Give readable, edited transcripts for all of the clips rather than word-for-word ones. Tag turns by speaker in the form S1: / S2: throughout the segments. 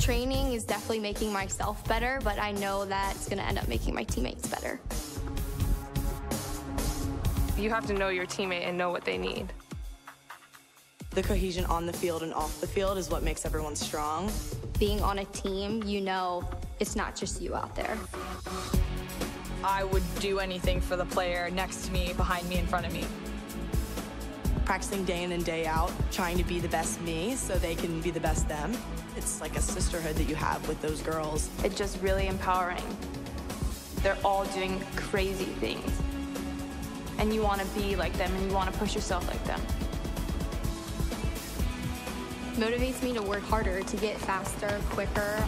S1: Training is definitely making myself better, but I know that it's going to end up making my teammates better.
S2: You have to know your teammate and know what they need.
S3: The cohesion on the field and off the field is what makes everyone strong.
S1: Being on a team, you know it's not just you out there.
S4: I would do anything for the player next to me, behind me, in front of me.
S3: Practicing day in and day out, trying to be the best me so they can be the best them. It's like a sisterhood that you have with those girls.
S2: It's just really empowering. They're all doing crazy things. And you want to be like them and you want to push yourself like them.
S1: Motivates me to work harder, to get faster, quicker.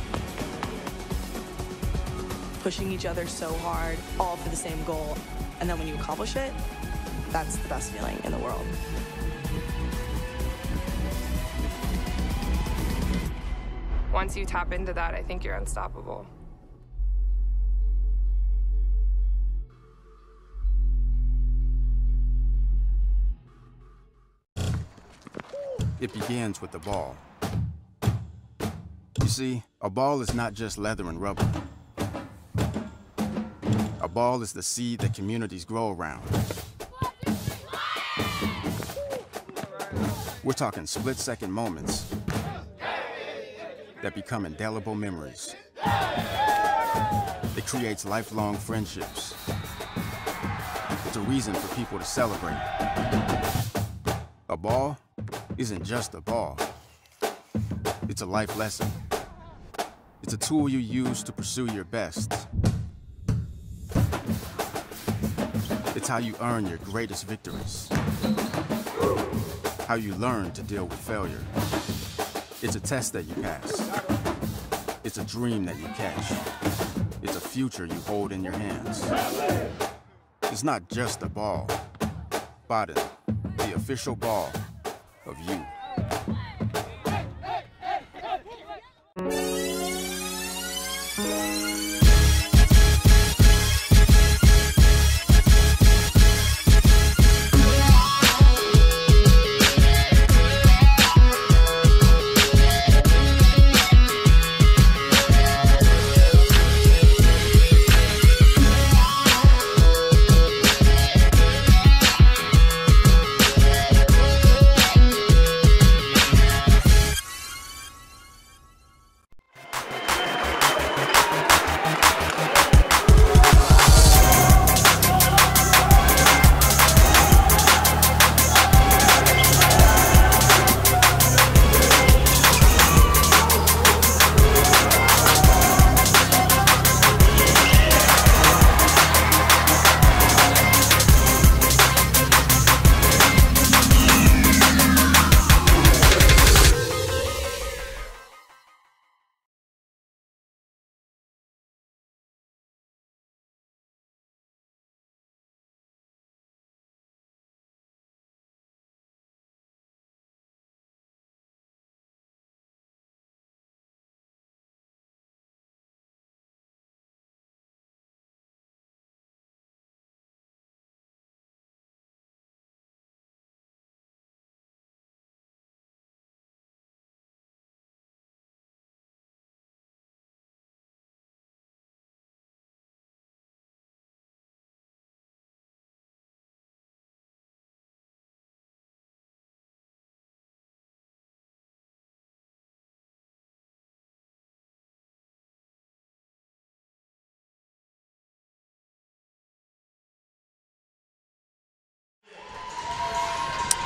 S3: Pushing each other so hard, all for the same goal. And then when you accomplish it, that's the best feeling in the world.
S2: Once you tap into that, I think you're unstoppable.
S5: It begins with the ball. You see, a ball is not just leather and rubber. A ball is the seed that communities grow around. We're talking split-second moments that become indelible memories. It creates lifelong friendships. It's a reason for people to celebrate. A ball isn't just a ball. It's a life lesson. It's a tool you use to pursue your best. It's how you earn your greatest victories. How you learn to deal with failure. It's a test that you pass. It's a dream that you catch. It's a future you hold in your hands. It's not just a ball. Baden, the official ball of you.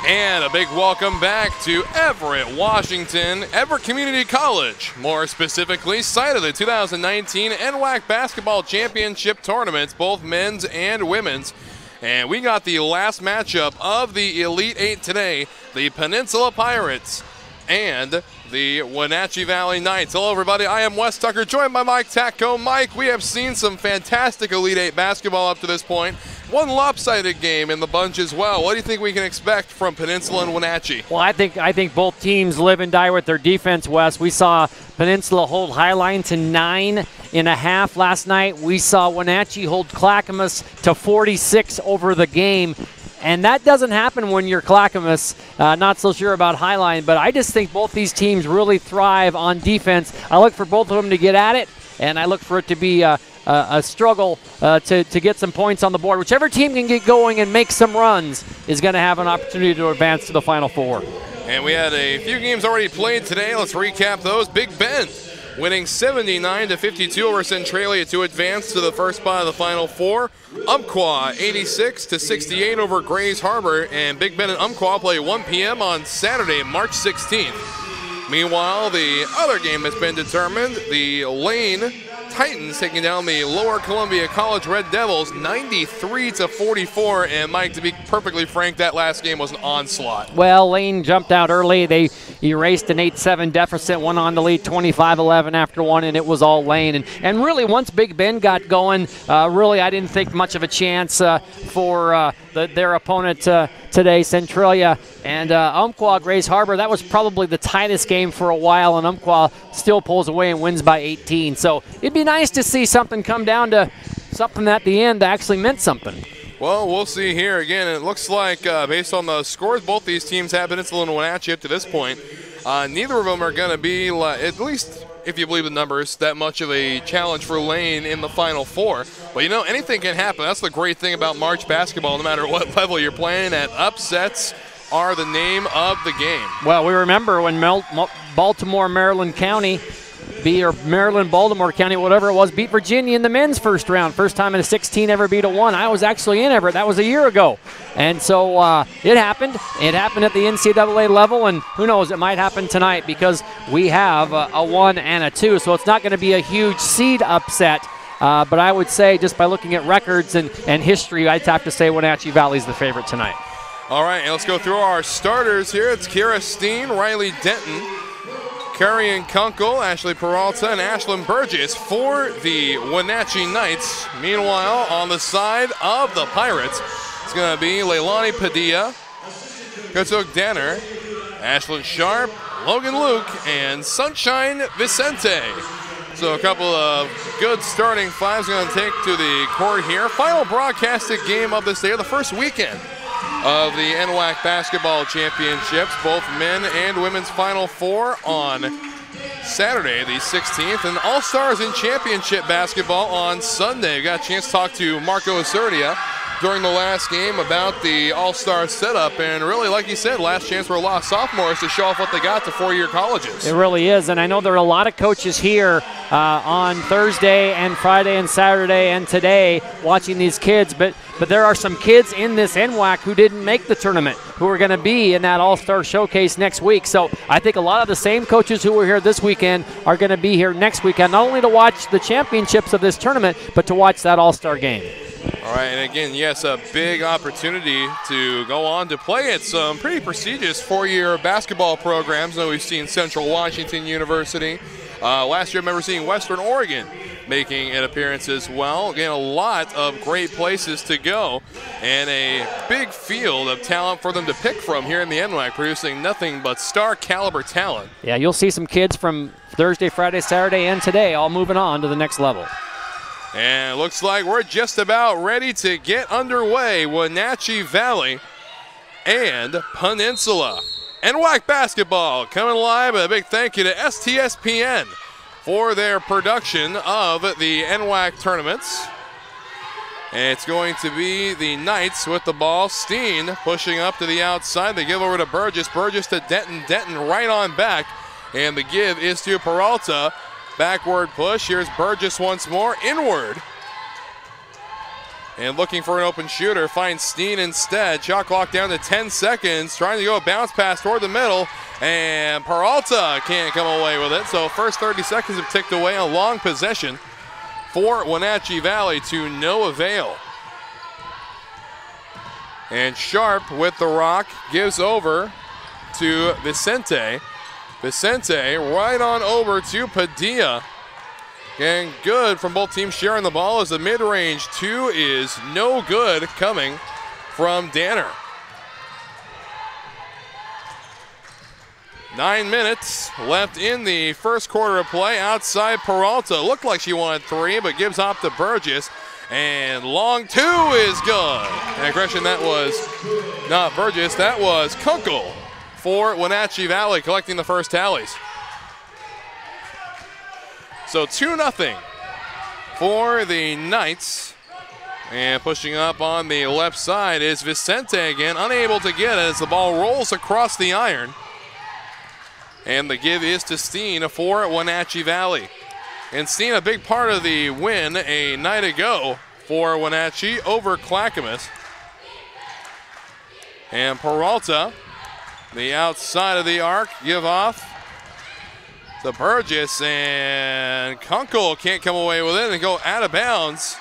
S6: And a big welcome back to Everett, Washington, Everett Community College, more specifically, site of the 2019 NWAC Basketball Championship Tournaments, both men's and women's. And we got the last matchup of the Elite Eight today, the Peninsula Pirates and the Wenatchee Valley Knights. Hello, everybody. I am Wes Tucker, joined by Mike Tacko. Mike, we have seen some fantastic Elite Eight basketball up to this point. One lopsided game in the bunch as well. What do you think we can expect from Peninsula and Wenatchee?
S7: Well, I think both teams live and die with their defense, Wes. We saw Peninsula hold Highline to 9.5 last night. We saw Wenatchee hold Clackamas to 46 over the game. And that doesn't happen when you're Clackamas. Not so sure about Highline, but I just think both these teams really thrive on defense. I look for both of them to get at it, and I look for it to be a struggle to get some points on the board. Whichever team can get going and make some runs is going to have an opportunity to advance to the Final Four. And we had a few games already played today. Let's recap those. Big Bend winning 79-52 over Centralia to advance to the first spot of the Final Four. Umpqua 86-68 over Grays Harbor, and Big Bend and Umpqua play 1 p.m. on Saturday, March 16th. Meanwhile, the other game has been determined. The Lane Titans taking down the Lower Columbia College Red Devils 93-44. And Mike, to be perfectly frank, that last game was an onslaught. Well, Lane jumped out early. They erased an 8-7 deficit, went on to lead 25-11 after one, and it was all Lane. And really, once Big Bend got going, really I didn't think much of a chance for their opponent today, Centralia. And Umpqua Grays Harbor, that was probably the tightest game for a while, and Umpqua still pulls away and wins by 18. So it'd be nice to see something come down to something at the end that actually meant something. Well, we'll see here. Again, it looks like based on the scores both these teams have, Peninsula and Wenatchee up to this point, neither of them are going to be, at least if you believe the numbers, that much of a challenge for Lane in the Final Four. But, you know, anything can happen. That's the great thing about March basketball, no matter what level you're playing at. Upsets are the name of the game. Well, we remember when Baltimore, Maryland County, Baltimore County, whatever it was, beat Virginia in the men's first round. First time in a 16 ever beat a 1. I was actually in Everett. That was a year ago. And so it happened. It happened at the NCAA level, and who knows, it might happen tonight because we have a 1 and a 2. So it's not going to be a huge seed upset. But I would say, just by looking at records and history, I'd have to say Wenatchee Valley's the favorite tonight. All right, and let's go through our starters here. It's Kira Steen, Riley Denton, Carrion Kunkel, Ashley Peralta, and Ashlyn Burgess for the Wenatchee Knights. Meanwhile, on the side of the Pirates, it's going to be Leilani Padilla, Katuk Danner, Ashlyn Sharp, Logan Luke, and Sunshine Vicente. So a couple of good starting fives going to take to the court here. Final broadcasted game of this day, the first weekend of the NWAC Basketball Championships, both men and women's Final Four on Saturday, the 16th, and All-Stars in Championship basketball on Sunday. We got a chance to talk to Marco Acerdia during the last game about the All-Star setup, and really, like you said, last chance for a lot of sophomores to show off what they got to four-year colleges. It really is, and I know there are a lot of coaches here on Thursday and Friday and Saturday and today watching these kids, but there are some kids in this NWAC who didn't make the tournament, who are going to be in that All-Star Showcase next week. So I think a lot of the same coaches who were here this weekend are going to be here next weekend, not only to watch the championships of this tournament, but to watch that All-Star game. All right, and again, yes, a big opportunity to go on to play at some pretty prestigious four-year basketball programs. I know we've seen Central Washington University. Last year, I remember seeing Western Oregon making an appearance as well. Again, a lot of great places to go and a big field of talent for them to pick from here in the NWAC, producing nothing but star caliber talent. Yeah, you'll see some kids from Thursday, Friday, Saturday, and today all moving on to the next level. And it looks like we're just about ready to get underway. Wenatchee Valley and Peninsula. NWAC basketball coming live. A big thank you to STSPN for their production of the NWAC tournaments. And it's going to be the Knights with the ball. Steen pushing up to the outside. They give over to Burgess. Burgess to Denton. Denton right on back. And the give is to Peralta. Backward push. Here's Burgess once more. Inward. And looking for an open shooter. Finds Steen instead. Shot clock down to 10 seconds. Trying to go a bounce pass toward the middle. And Peralta can't come away with it. So first 30 seconds have ticked away. A long possession for Wenatchee Valley to no avail. And Sharp with the rock gives over to Vicente. Vicente right on over to Padilla. And good from both teams sharing the ball as the mid-range two is no good coming from Danner. 9 minutes left in the first quarter of play. Outside Peralta. Looked like she wanted three, but gives off to Burgess.
S6: And long two is good. And correction, that was not Burgess, that was Kunkel for Wenatchee Valley collecting the first tallies. So 2-0 for the Knights. And pushing up on the left side is Vicente again, unable to get it as the ball rolls across the iron. And the give is to Steen for Wenatchee Valley. And Steen, a big part of the win a night ago for Wenatchee over Clackamas. And Peralta, the outside of the arc, give off to Burgess, and Kunkel can't come away with it and go out of bounds.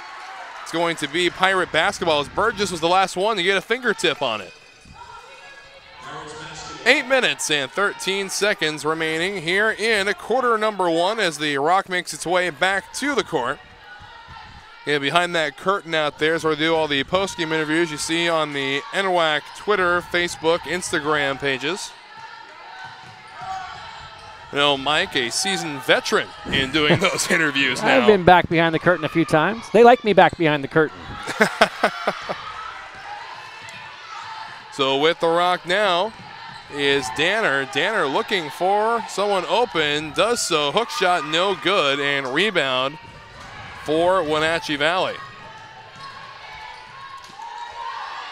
S6: It's going to be Pirate basketball as Burgess was the last one to get a fingertip on it. 8 minutes and 13 seconds remaining here in quarter number 1 as the Rock makes its way back to the court. And behind that curtain out there is where we do all the post-game interviews you see on the NWAC Twitter, Facebook, Instagram pages. You know, Mike, a seasoned veteran in doing those interviews now.
S7: I've been back behind the curtain a few times. They like me back behind the curtain.
S6: So with the Rock now is Danner. Danner looking for someone open, does so. Hook shot no good, and rebound for Wenatchee Valley.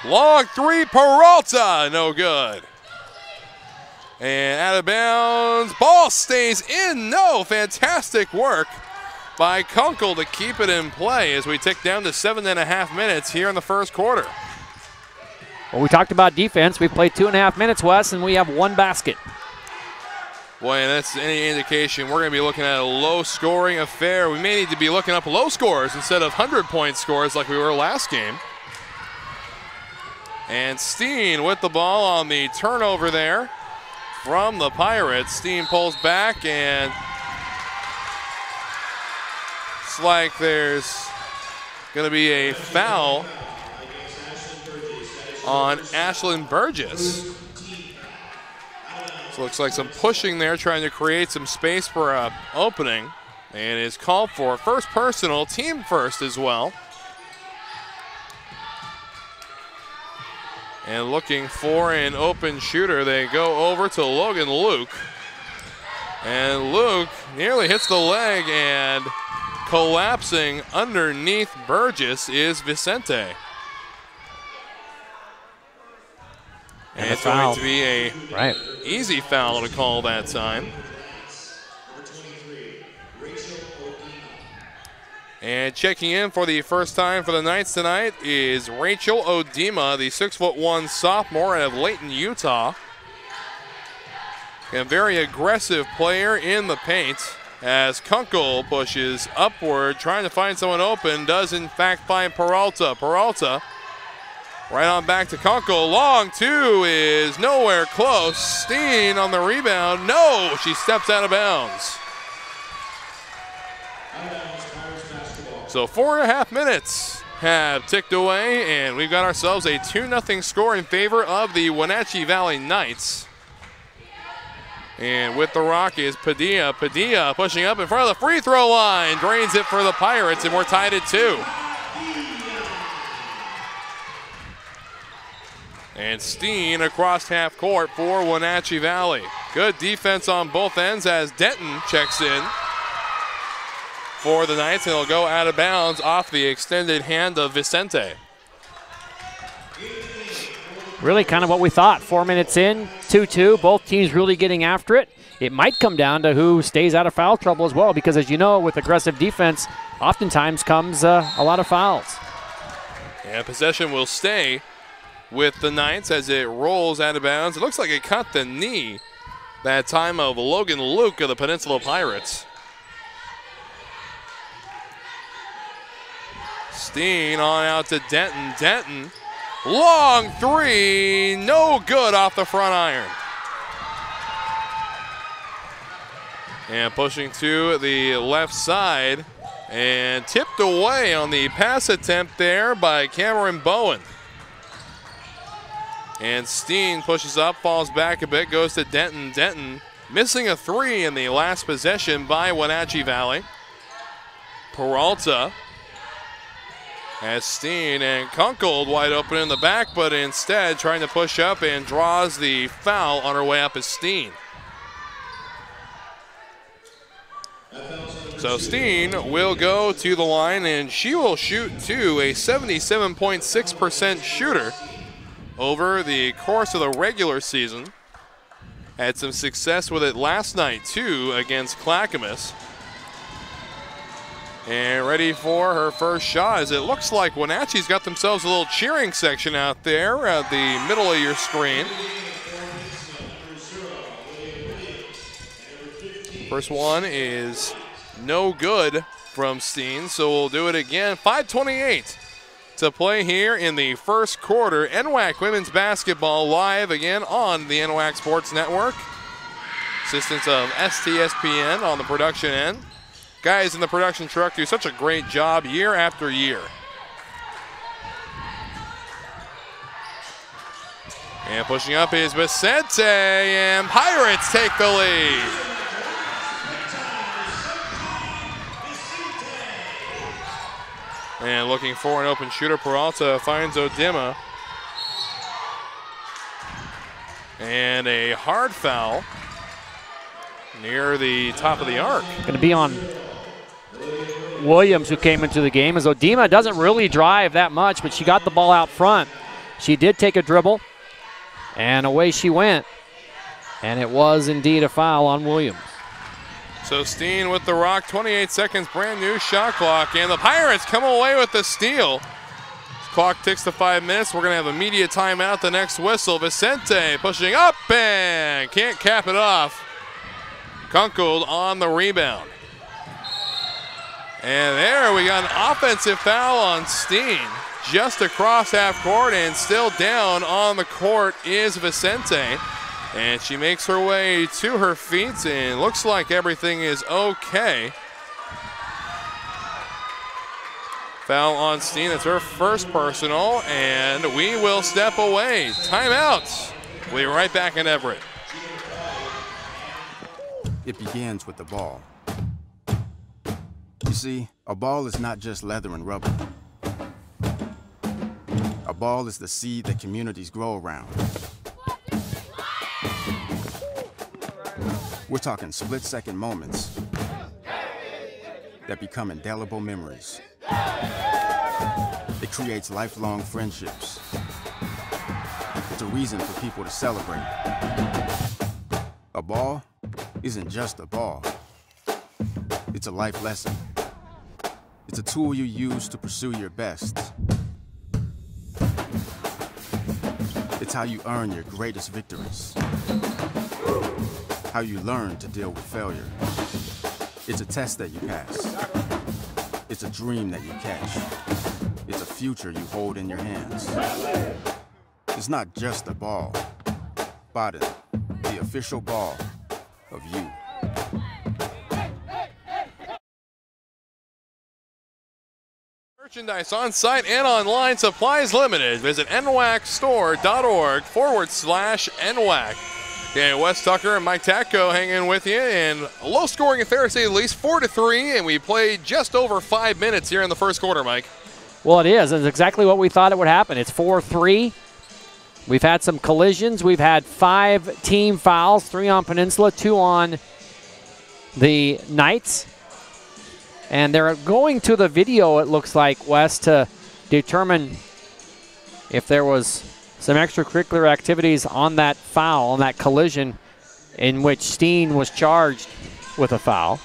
S6: Long three, Peralta, no good. And out of bounds, ball stays in, no, fantastic work by Kunkel to keep it in play as we tick down to 7.5 minutes here in the first quarter.
S7: Well, we talked about defense. We've played 2.5 minutes, Wes, and we have 1 basket.
S6: Boy, and that's any indication we're going to be looking at a low-scoring affair. We may need to be looking up low scores instead of 100-point scores like we were last game. And Steen with the ball on the turnover there from the Pirates. Steen pulls back, and it's like there's going to be a foul on Ashlyn Burgess. So looks like some pushing there, trying to create some space for an opening, and is called for. First personal, team first as well. And looking for an open shooter, they go over to Logan Luke. And Luke nearly hits the leg, and collapsing underneath Burgess is Vicente. And it's going to be a easy foul to call that time. And checking in for the first time for the Knights tonight is Rachel Odema, the 6'1" sophomore out of Layton, Utah. A very aggressive player in the paint as Kunkel pushes upward, trying to find someone open, does in fact find Peralta. Peralta right on back to Kunkel. Long two is nowhere close. Steen on the rebound. No, she steps out of bounds. So 4.5 minutes have ticked away, and we've got ourselves a 2-0 score in favor of the Wenatchee Valley Knights. And with the Rock is Padilla. Padilla pushing up in front of the free throw line. Drains it for the Pirates, and we're tied at 2. And Steen across half court for Wenatchee Valley. Good defense on both ends as Denton checks in for the Knights, and it'll go out of bounds off the extended hand of Vicente.
S7: Really kind of what we thought. 4 minutes in, 2-2. Both teams really getting after it. It might come down to who stays out of foul trouble as well, because as you know, with aggressive defense, oftentimes comes a lot of fouls.
S6: And possession will stay with the Knights as it rolls out of bounds. It looks like it caught the knee that time of Logan Luke of the Peninsula Pirates. Steen on out to Denton. Denton, long three, no good off the front iron. And pushing to the left side and tipped away on the pass attempt there by Cameron Bowen. And Steen pushes up, falls back a bit, goes to Denton. Denton missing a three in the last possession by Wenatchee Valley. Peralta As Steen and Kunkel wide open in the back, but instead trying to push up and draws the foul on her way up as Steen. So Steen will go to the line, and she will shoot to a 77.6% shooter over the course of the regular season. Had some success with it last night, too, against Clackamas. And ready for her first shot, as it looks like Wenatchee's got themselves a little cheering section out there at the middle of your screen. First one is no good from Steen, so we'll do it again. 5:28 to play here in the first quarter. NWAC women's basketball live again on the NWAC Sports Network. Assistance of STSPN on the production end. Guys in the production truck do such a great job year after year. And pushing up is Vicente, and Pirates take the lead. And looking for an open shooter, Peralta finds Odima. And a hard foul near the top of the arc.
S7: Going to be on Williams, who came into the game, as Odima doesn't really drive that much, but she got the ball out front. She did take a dribble, and away she went. And it was indeed a foul on Williams.
S6: So Steen with the rock, 28 seconds, brand new shot clock, and the Pirates come away with the steal. Clock ticks to 5 minutes. We're going to have a media timeout, the next whistle. Vicente pushing up and can't cap it off. Kunkel on the rebound. And there we got an offensive foul on Steen. Just across half court, and still down on the court is Vicente. And she makes her way to her feet, and looks like everything is okay. Foul on Steen, that's her first personal, and we will step away. Timeout. We'll be right back in Everett.
S5: It begins with the ball. You see, a ball is not just leather and rubber. A ball is the seed that communities grow around. We're talking split-second moments that become indelible memories. It creates lifelong friendships. It's a reason for people to celebrate. A ball isn't just a ball. It's a life lesson. It's a tool you use to pursue your best. It's how you earn your greatest victories. How you learn to deal with failure. It's a test that you pass. It's a dream that you catch. It's a future you hold in your hands. It's not just a ball. Bottom, the official ball of you.
S6: Merchandise on site and online, supplies limited. Visit nwacstore.org/NWAC. Okay, Wes Tucker and Mike Tatko hanging with you, and a low scoring affair to say the least, 4-3, and we played just over 5 minutes here in the first quarter, Mike.
S7: Well, it is. It's exactly what we thought it would happen. It's 4-3. We've had some collisions. We've had 5 team fouls, 3 on Peninsula, 2 on the Knights. And they're going to the video, it looks like, Wes, to determine if there was some extracurricular activities on that foul, on that collision, in which Steen was charged with a foul.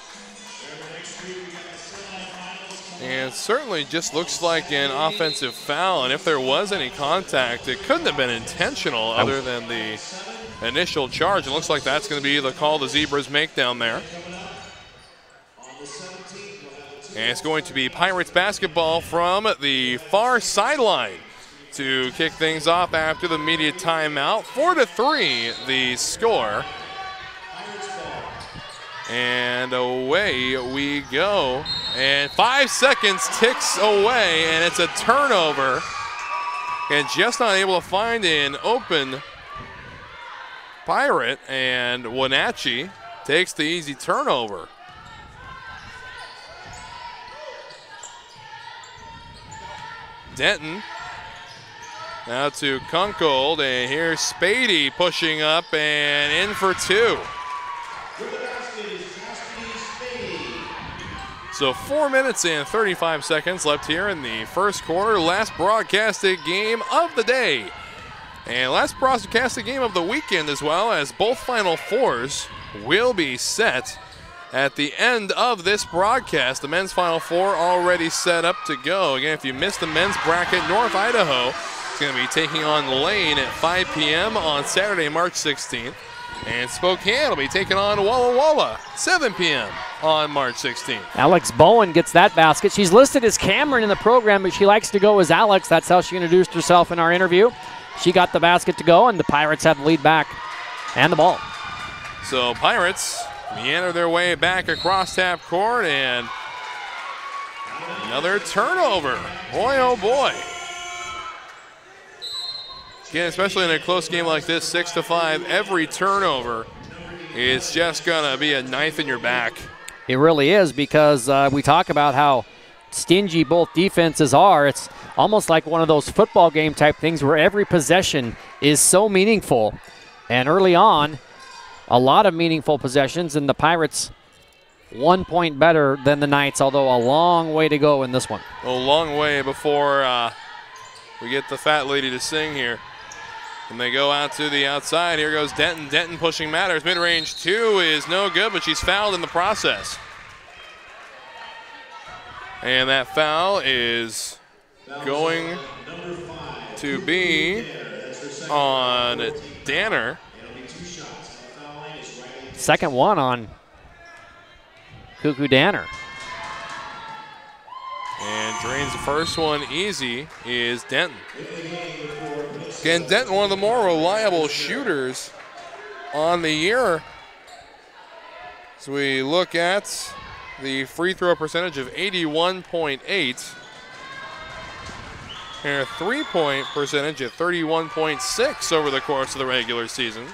S6: And it certainly just looks like an offensive foul, and if there was any contact, it couldn't have been intentional other than the initial charge. It looks like that's going to be the call the Zebras make down there. And it's going to be Pirates basketball from the far sideline to kick things off after the media timeout. 4-3 the score. And away we go. And 5 seconds ticks away, and it's a turnover. And just not able to find an open Pirate, and Wenatchee takes the easy turnover. Denton. Now to Kunkel, and here's Spady pushing up and in for two. So 4 minutes and 35 seconds left here in the first quarter. Last broadcasted game of the day. And last broadcasted game of the weekend as well, as both Final Fours will be set at the end of this broadcast. The men's Final Four already set up to go. Again, if you missed the men's bracket, North Idaho is going to be taking on Lane at 5 p.m. on Saturday, March 16th. And Spokane will be taking on Walla Walla, 7 p.m. on March 16th.
S7: Alex Bowen gets that basket. She's listed as Cameron in the program, but she likes to go as Alex. That's how she introduced herself in our interview. She got the basket to go, and the Pirates have the lead back and the ball.
S6: So Pirates meander their way back across half court, and another turnover. Boy, oh boy. Again, especially in a close game like this, 6-5, every turnover is just going to be a knife in your back.
S7: It really is, because we talk about how stingy both defenses are. It's almost like one of those football game type things where every possession is so meaningful. And early on, a lot of meaningful possessions, and the Pirates 1 point better than the Knights, although a long way to go in this one.
S6: A long way before we get the fat lady to sing here. And they go out to the outside. Here goes Denton. Denton pushing matters. Mid-range two is no good, but she's fouled in the process. And that foul is going to be on Danner.
S7: Second one on Cuckoo Danner.
S6: And drains the first one easy is Denton. Again, Denton, one of the more reliable shooters on the year. As we look at the free throw percentage of 81.8. And a three-point percentage at 31.6 over the course of the regular season.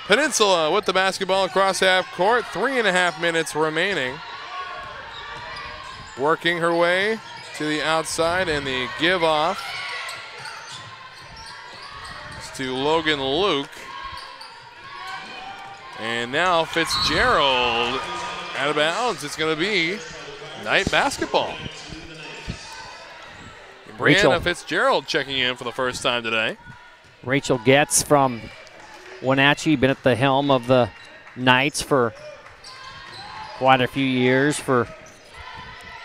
S6: Peninsula with the basketball across half court. 3.5 minutes remaining. Working her way to the outside, and the give off is to Logan Luke. And now Fitzgerald out of bounds. It's going to be Knight basketball. Brianna Fitzgerald checking in for the first time today.
S7: Rachel Getz from Wenatchee, been at the helm of the Knights for quite a few years. For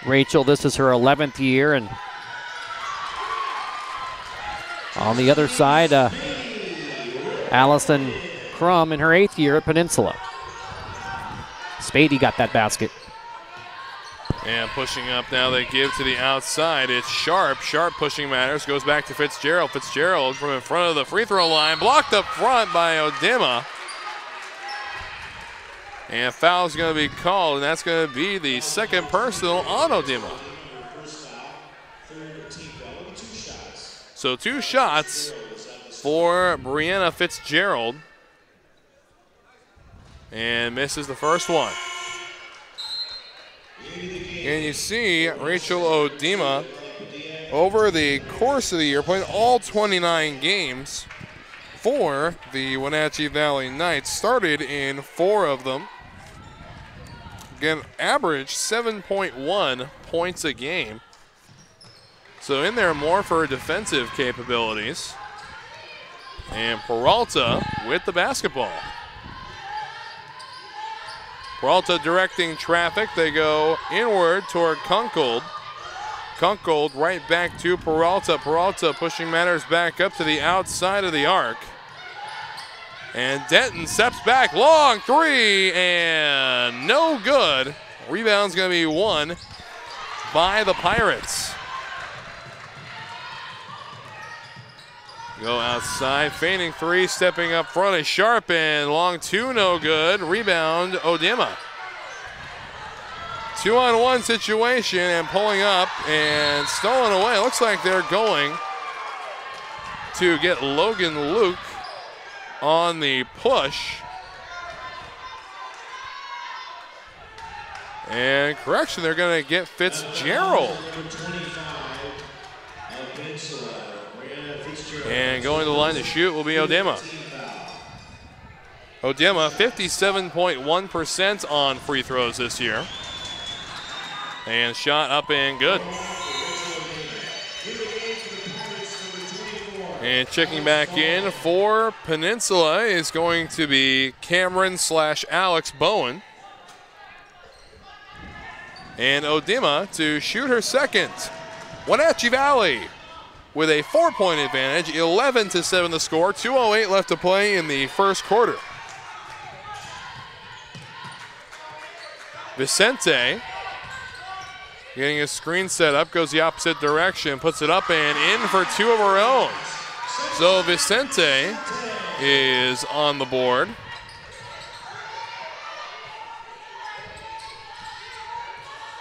S7: Rachel, this is her 11th year, and on the other side, Allison Crum in her 8th year at Peninsula. Spady got that basket.
S6: And pushing up now, they give to the outside. It's Sharp. Sharp pushing matters. Goes back to Fitzgerald. Fitzgerald from in front of the free throw line. Blocked up front by Odema. And a foul's going to be called, and that's going to be the second personal on Odema. So 2 shots for Brianna Fitzgerald. And misses the first one. And you see Rachel Odema over the course of the year playing all 29 games for the Wenatchee Valley Knights. Started in 4 of them. Again, averaged 7.1 points a game. So in there more for her defensive capabilities. And Peralta with the basketball. Peralta directing traffic. They go inward toward Kunkel. Kunkel right back to Peralta. Peralta pushing matters back up to the outside of the arc. And Denton steps back, long three, and no good. Rebound's going to be won by the Pirates. Go outside, feigning three, stepping up front is Sharp, and long two, no good. Rebound, Odema. 2-on-1 situation, and pulling up and stolen away. Looks like they're going to get Logan Luke on the push. And correction, they're going to get Fitzgerald. And going to the line to shoot will be Odema. Odema, 57.1% on free throws this year. And shot up and good. And checking back in for Peninsula is going to be Cameron/Alex Bowen. And Odema to shoot her second. Wenatchee Valley with a 4-point advantage, 11-7 the score, 2:08 left to play in the first quarter. Vicente getting a screen set up, goes the opposite direction, puts it up and in for two of her own. So Vicente is on the board.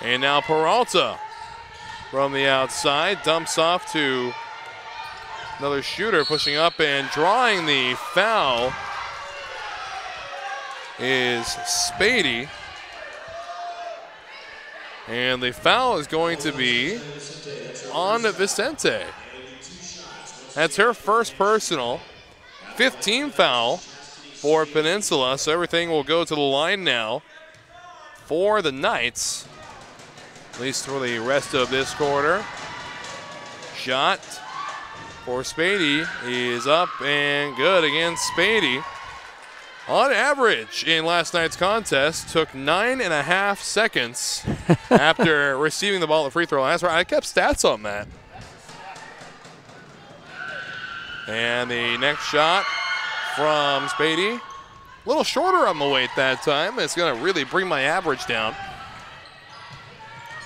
S6: And now Peralta from the outside dumps off to another shooter, pushing up and drawing the foul is Spady. And the foul is going to be on Vicente. That's her first personal, 15 foul for Peninsula, so everything will go to the line now for the Knights, at least for the rest of this quarter. Shot for Spady is up and good against Spady. On average in last night's contest, took 9.5 seconds after receiving the ball at the free throw line. That's right, I kept stats on that. And the next shot from Spady, a little shorter on the weight that time. It's going to really bring my average down.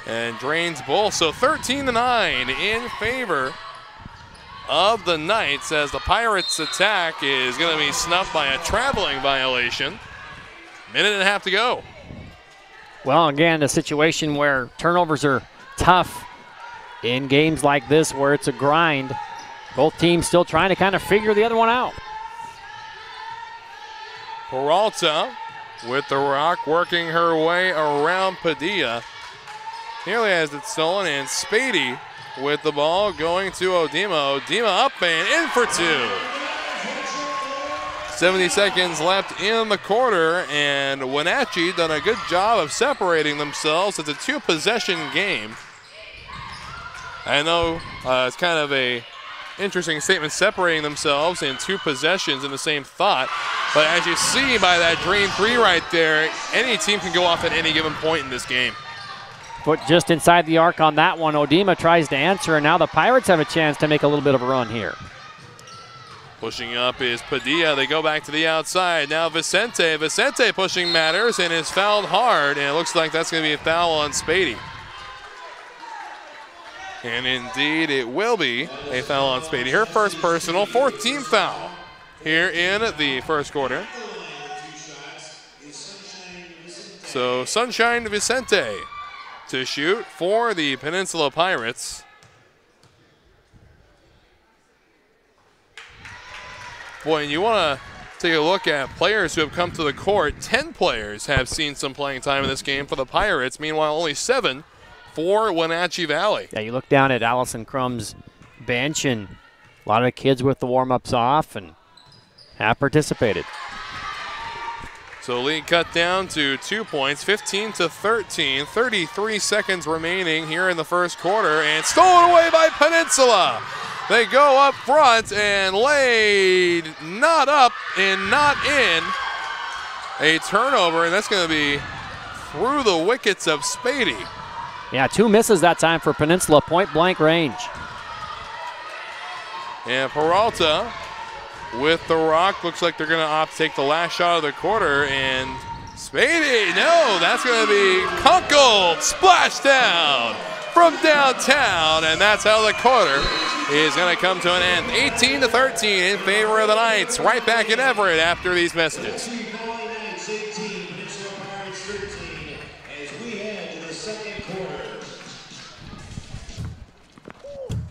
S6: And drains both, so 13-9 in favor of the Knights as the Pirates' attack is going to be snuffed by a traveling violation. Minute and a half to go.
S7: Well, again, a situation where turnovers are tough in games like this where it's a grind. Both teams still trying to kind of figure the other one out.
S6: Peralta with the rock, working her way around Padilla. Nearly has it stolen, and Spady with the ball going to Odema. Odema up and in for two. 70 seconds left in the quarter, and Wenatchee done a good job of separating themselves. It's a two-possession game. I know it's kind of a interesting statement, separating themselves in two possessions in the same thought. But as you see by that drain three right there, any team can go off at any given point in this game.
S7: Foot just inside the arc on that one. Odema tries to answer, and now the Pirates have a chance to make a little bit of a run here.
S6: Pushing up is Padilla. They go back to the outside. Now Vicente. Vicente pushing matters and is fouled hard, and it looks like that's going to be a foul on Spady. And indeed, it will be a foul on Spady. Her first personal, 14th foul here in the first quarter. So Sunshine Vicente to shoot for the Peninsula Pirates. Boy, and you want to take a look at players who have come to the court. 10 players have seen some playing time in this game for the Pirates. Meanwhile, only 7 for Wenatchee Valley.
S7: Yeah, you look down at Allison Crumb's bench, and a lot of kids with the warm-ups off and have participated.
S6: So lead cut down to 2 points, 15-13, 33 seconds remaining here in the first quarter, and stolen away by Peninsula. They go up front and laid not up and not in. A turnover, and that's going to be through the wickets of Spady.
S7: Yeah, 2 misses that time for Peninsula, point-blank range.
S6: And Peralta with the rock. Looks like they're going to opt to take the last shot of the quarter. And Spady, no, that's going to be Kunkel. Splash down from downtown. And that's how the quarter is going to come to an end. 18-13 in favor of the Knights. Right back in Everett after these messages.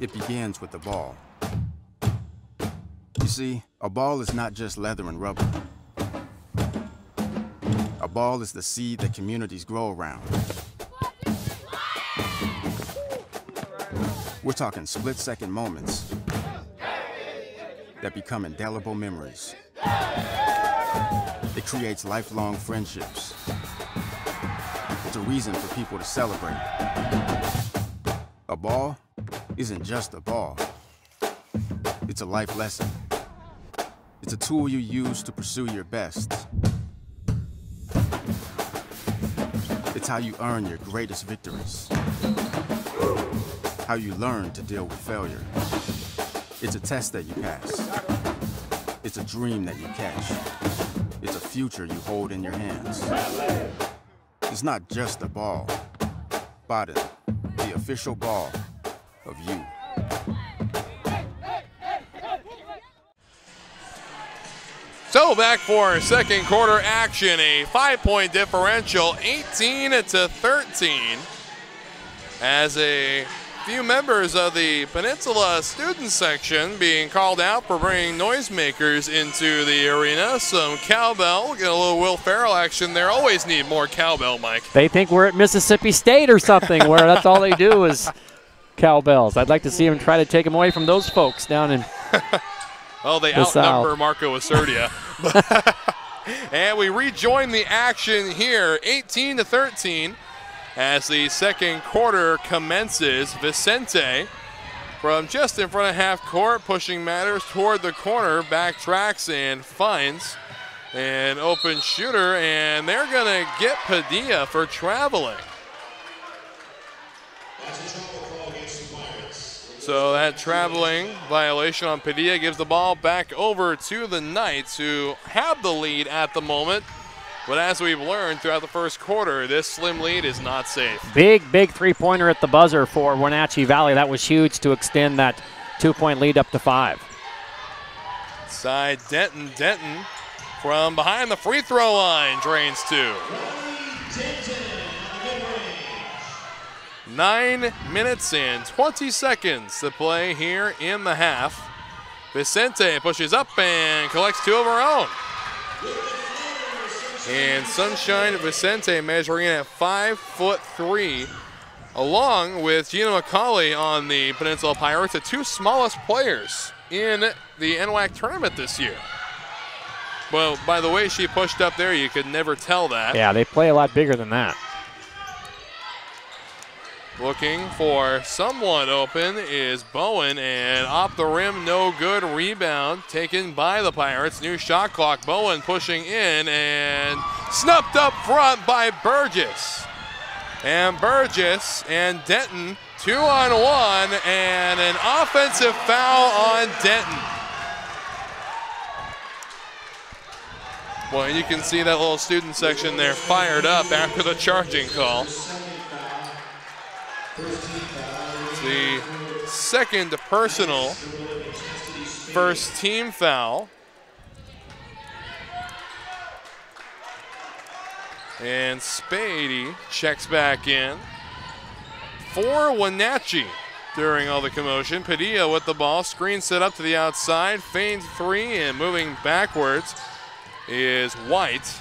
S5: It begins with the ball. You see, a ball is not just leather and rubber. A ball is the seed that communities grow around. We're talking split-second moments that become indelible memories. It creates lifelong friendships. It's a reason for people to celebrate. A ball isn't just a ball. It's a life lesson. It's a tool you use to pursue your best. It's how you earn your greatest victories. How you learn to deal with failure. It's a test that you pass. It's a dream that you catch. It's a future you hold in your hands. It's not just a ball. Bottom, the official ball of you.
S6: So back for second quarter action, a 5-point differential, 18-13, as a few members of the Peninsula student section being called out for bringing noisemakers into the arena. Some cowbell, get a little Will Ferrell action there. Always need more cowbell, Mike.
S7: They think we're at Mississippi State or something, where that's all they do is cowbells. I'd like to see them try to take them away from those folks down in
S6: well, they
S7: the
S6: outnumber
S7: South.
S6: Marco Acerdia. And we rejoin the action here, 18-13, as the second quarter commences. Vicente from just in front of half court, pushing matters toward the corner, backtracks and finds an open shooter, and they're going to get Padilla for traveling. So that traveling violation on Padilla gives the ball back over to the Knights, who have the lead at the moment. But as we've learned throughout the first quarter, this slim lead is not safe.
S7: Big three-pointer at the buzzer for Wenatchee Valley. That was huge to extend that 2-point lead up to 5.
S6: Side Denton from behind the free throw line drains 2. 9 minutes and 20 seconds to play here in the half. Vicente pushes up and collects 2 of her own. And Sunshine Vicente measuring in at 5'3", along with Gina McCauley on the Peninsula Pirates, the 2 smallest players in the NWAC tournament this year. Well, by the way she pushed up there, you could never tell that.
S7: Yeah, they play a lot bigger than that.
S6: Looking for someone open is Bowen, and off the rim, no good. Rebound taken by the Pirates. New shot clock. Bowen pushing in and snubbed up front by Burgess. And Burgess and Denton 2-on-1, and an offensive foul on Denton. Well, you can see that little student section there fired up after the charging call. It's the second personal, first team foul. And Spady checks back in for Wenatchee during all the commotion. Padilla with the ball, screen set up to the outside, feigns 3, and moving backwards is White.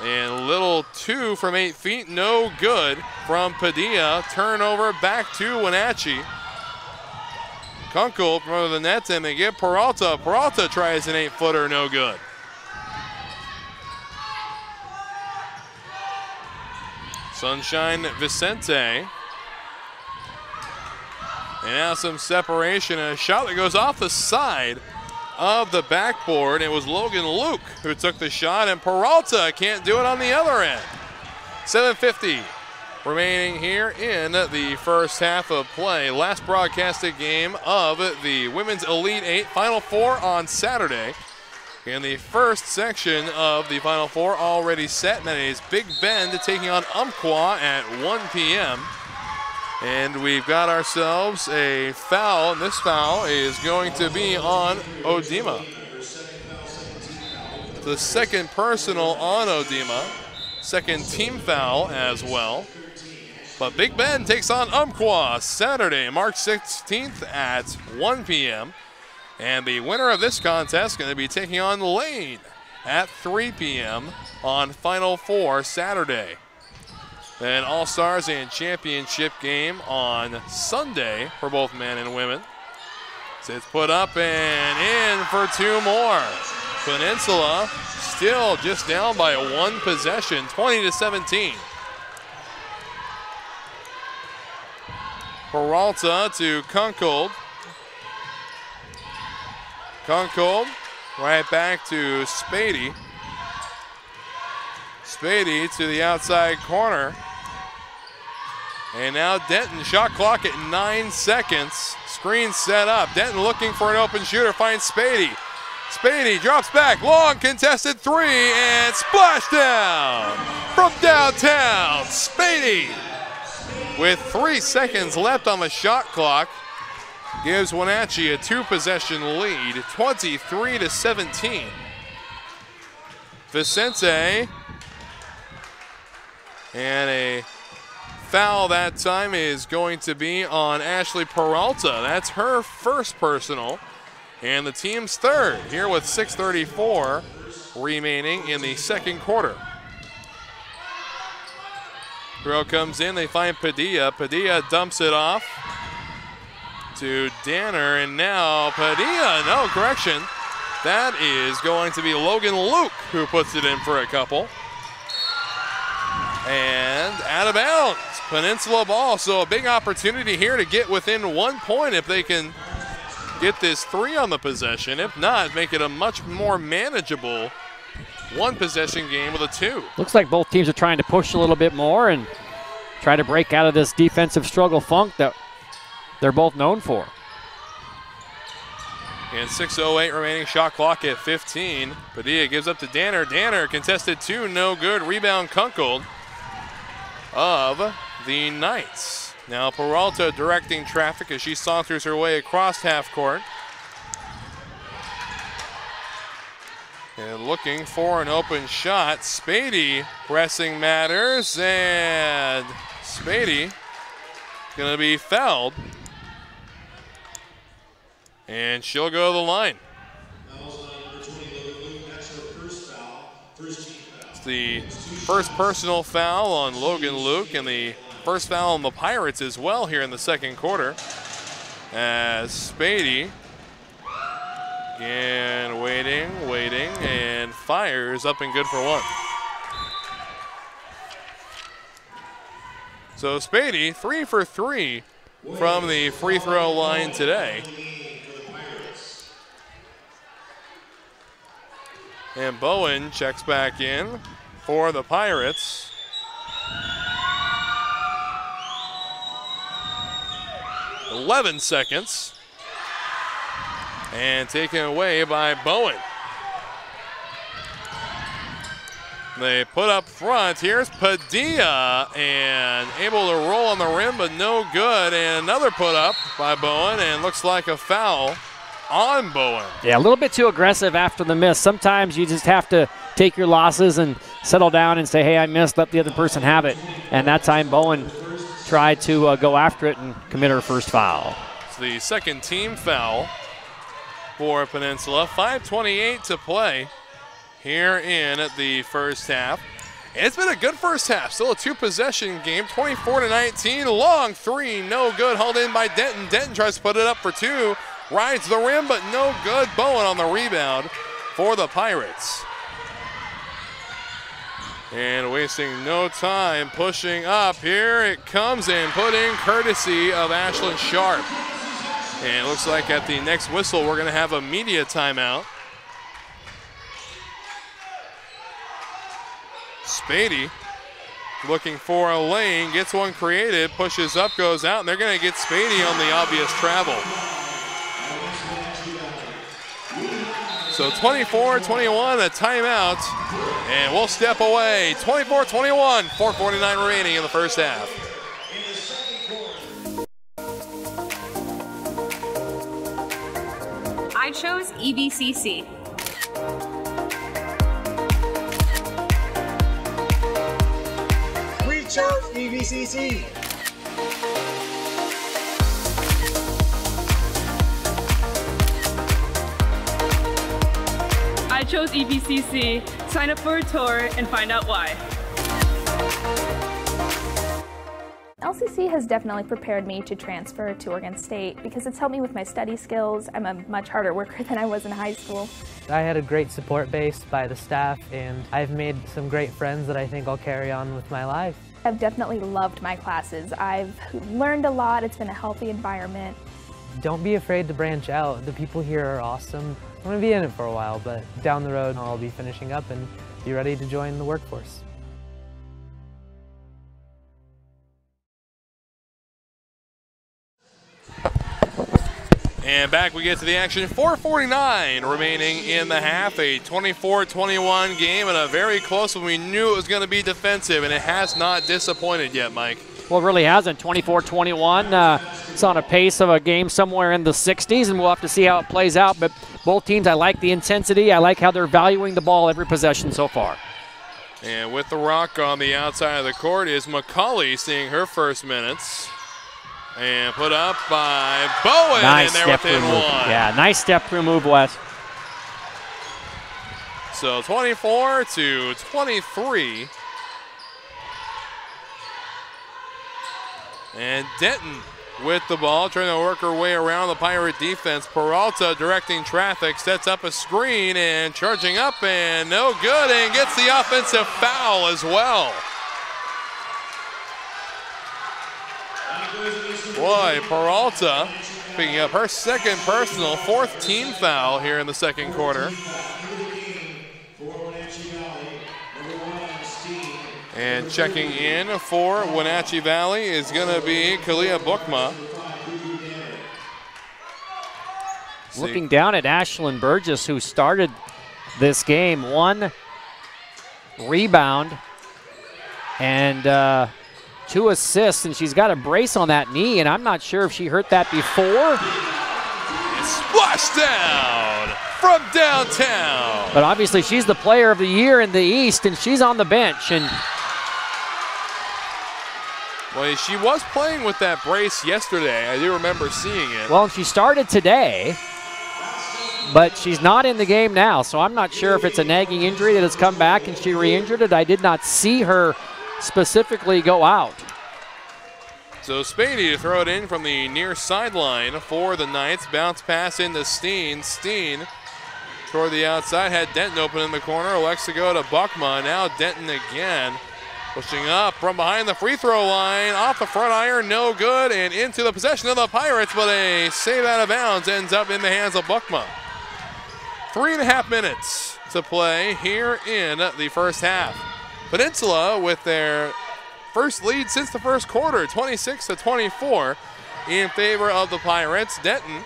S6: And little 2 from 8 feet, no good from Padilla. Turnover back to Wenatchee. Kunkel from over the net, and they get Peralta. Peralta tries an 8-footer, no good. Sunshine Vicente. And now some separation, a shot that goes off the side of the backboard. It was Logan Luke who took the shot, and Peralta can't do it on the other end. 7:50 remaining here in the first half of play. Last broadcasted game of the Women's Elite 8 Final Four on Saturday. In the first section of the Final Four already set, and that is Big Bend taking on Umpqua at 1 p.m. And we've got ourselves a foul, and this foul is going to be on Odema. The second personal on Odema, second team foul as well. But Big Bend takes on Umpqua Saturday, March 16th at 1 p.m. And the winner of this contest is going to be taking on Lane at 3 p.m. on Final Four Saturday. An All-Stars and Championship game on Sunday for both men and women. So it's put up and in for 2 more. Peninsula still just down by 1 possession, 20-17. Peralta to Kunkel. Kunkel right back to Spady. Spady to the outside corner. And now Denton, shot clock at 9 seconds. Screen set up. Denton looking for an open shooter, finds Spady. Spady drops back, long contested 3, and splashdown from downtown. Spady with 3 seconds left on the shot clock gives Wenatchee a 2-possession lead, 23-17. Vicente, and a foul that time is going to be on Ashley Peralta. That's her first personal, and the team's third here with 6:34 remaining in the second quarter. Throw comes in, they find Padilla. Padilla dumps it off to Danner, and now Padilla, no correction. That is going to be Logan Luke who puts it in for a couple. And out of bounds, Peninsula ball. So a big opportunity here to get within 1 point if they can get this 3 on the possession. If not, make it a much more manageable 1-possession game with a 2.
S7: Looks like both teams are trying to push a little bit more and try to break out of this defensive struggle funk that they're both known for.
S6: And 6:08 remaining, shot clock at 15. Padilla gives up to Danner. Danner contested 2, no good. Rebound Kunkel of the Knights. Now Peralta directing traffic as she saunters her way across half court. And looking for an open shot. Spady pressing matters, and Spady gonna be fouled. And she'll go to the line. It's the first personal foul on Logan Luke and the first foul on the Pirates as well here in the second quarter. As Spady, again, waiting, and fires up and good for 1. So Spady, 3 for 3 from the free throw line today. And Bowen checks back in for the Pirates. "11 seconds. And taken away by Bowen. They put up front. Here's Padilla, and able to roll on the rim, but no good. And another put up by Bowen, and looks like a foul on Bowen.
S7: Yeah, a little bit too aggressive after the miss. Sometimes you just have to take your losses and settle down and say, hey, I missed, let the other person have it. And that time Bowen tried to go after it and commit her first foul.
S6: It's the second team foul for Peninsula. 5:28 to play here in the first half. It's been a good first half. Still a 2-possession game, 24-19. Long 3, no good. Hauled in by Denton. Denton tries to put it up for 2. Rides the rim, but no good. Bowen on the rebound for the Pirates. And wasting no time, pushing up. Here it comes and put in courtesy of Ashlyn Sharp. And it looks like at the next whistle, we're going to have a media timeout. Spady looking for a lane, gets one created, pushes up, goes out, and they're going to get Spady on the obvious travel. So 24-21, a timeout, and we'll step away. 24-21, 4:49 remaining in the first half.
S8: I chose EBCC.
S9: We chose EBCC.
S10: I chose EBCC. Sign up for a tour and find out why. LCC has definitely prepared me to transfer to Oregon State because it's helped me with my study skills. I'm a much harder worker than I was in high school.
S11: I had a great support base by the staff, and I've made some great friends that I think I'll carry on with my life.
S10: I've definitely loved my classes. I've learned a lot. It's been a healthy environment.
S11: Don't be afraid to branch out. The people here are awesome. I'm going to be in it for a while, but down the road I'll be finishing up and be ready to join the workforce.
S6: And back we get to the action. 4:49 remaining in the half. A 24-21 game and a very close one. We knew it was going to be defensive, and it has not disappointed yet, Mike.
S7: Well, it really hasn't. 24-21. It's on a pace of a game somewhere in the 60s, and we'll have to see how it plays out. But both teams, I like the intensity. I like how they're valuing the ball every possession so far.
S6: And with the rock on the outside of the court is McCauley seeing her first minutes. And put up by Bowen,
S7: nice
S6: and they're within
S7: move.
S6: one.
S7: Yeah, nice step through move, Wes.
S6: So 24-23. And Denton with the ball, trying to work her way around the Pirate defense. Peralta directing traffic, sets up a screen and charging up, and no good, and gets the offensive foul as well. Boy, Peralta picking up her second personal, fourth team foul here in the second quarter. And checking in for Wenatchee Valley is going to be Kalia Bookma.
S7: Looking down at Ashlyn Burgess, who started this game, 1 rebound and 2 assists, and she's got a brace on that knee, and I'm not sure if she hurt that before.
S6: And splash down from downtown.
S7: But obviously she's the player of the year in the East, and she's on the bench. And
S6: well, she was playing with that brace yesterday. I do remember seeing it.
S7: Well, she started today, but she's not in the game now, so I'm not sure if it's a nagging injury that has come back and she re-injured it. I did not see her specifically go out.
S6: So Spady to throw it in from the near sideline for the Knights. Bounce pass into Steen. Steen toward the outside, had Denton open in the corner. Alexa go to Buckma. Now Denton again. Pushing up from behind the free throw line. Off the front iron, no good. And into the possession of the Pirates, but a save out of bounds ends up in the hands of Buckma. 3.5 minutes to play here in the first half. Peninsula with their first lead since the first quarter, 26-24 in favor of the Pirates. Denton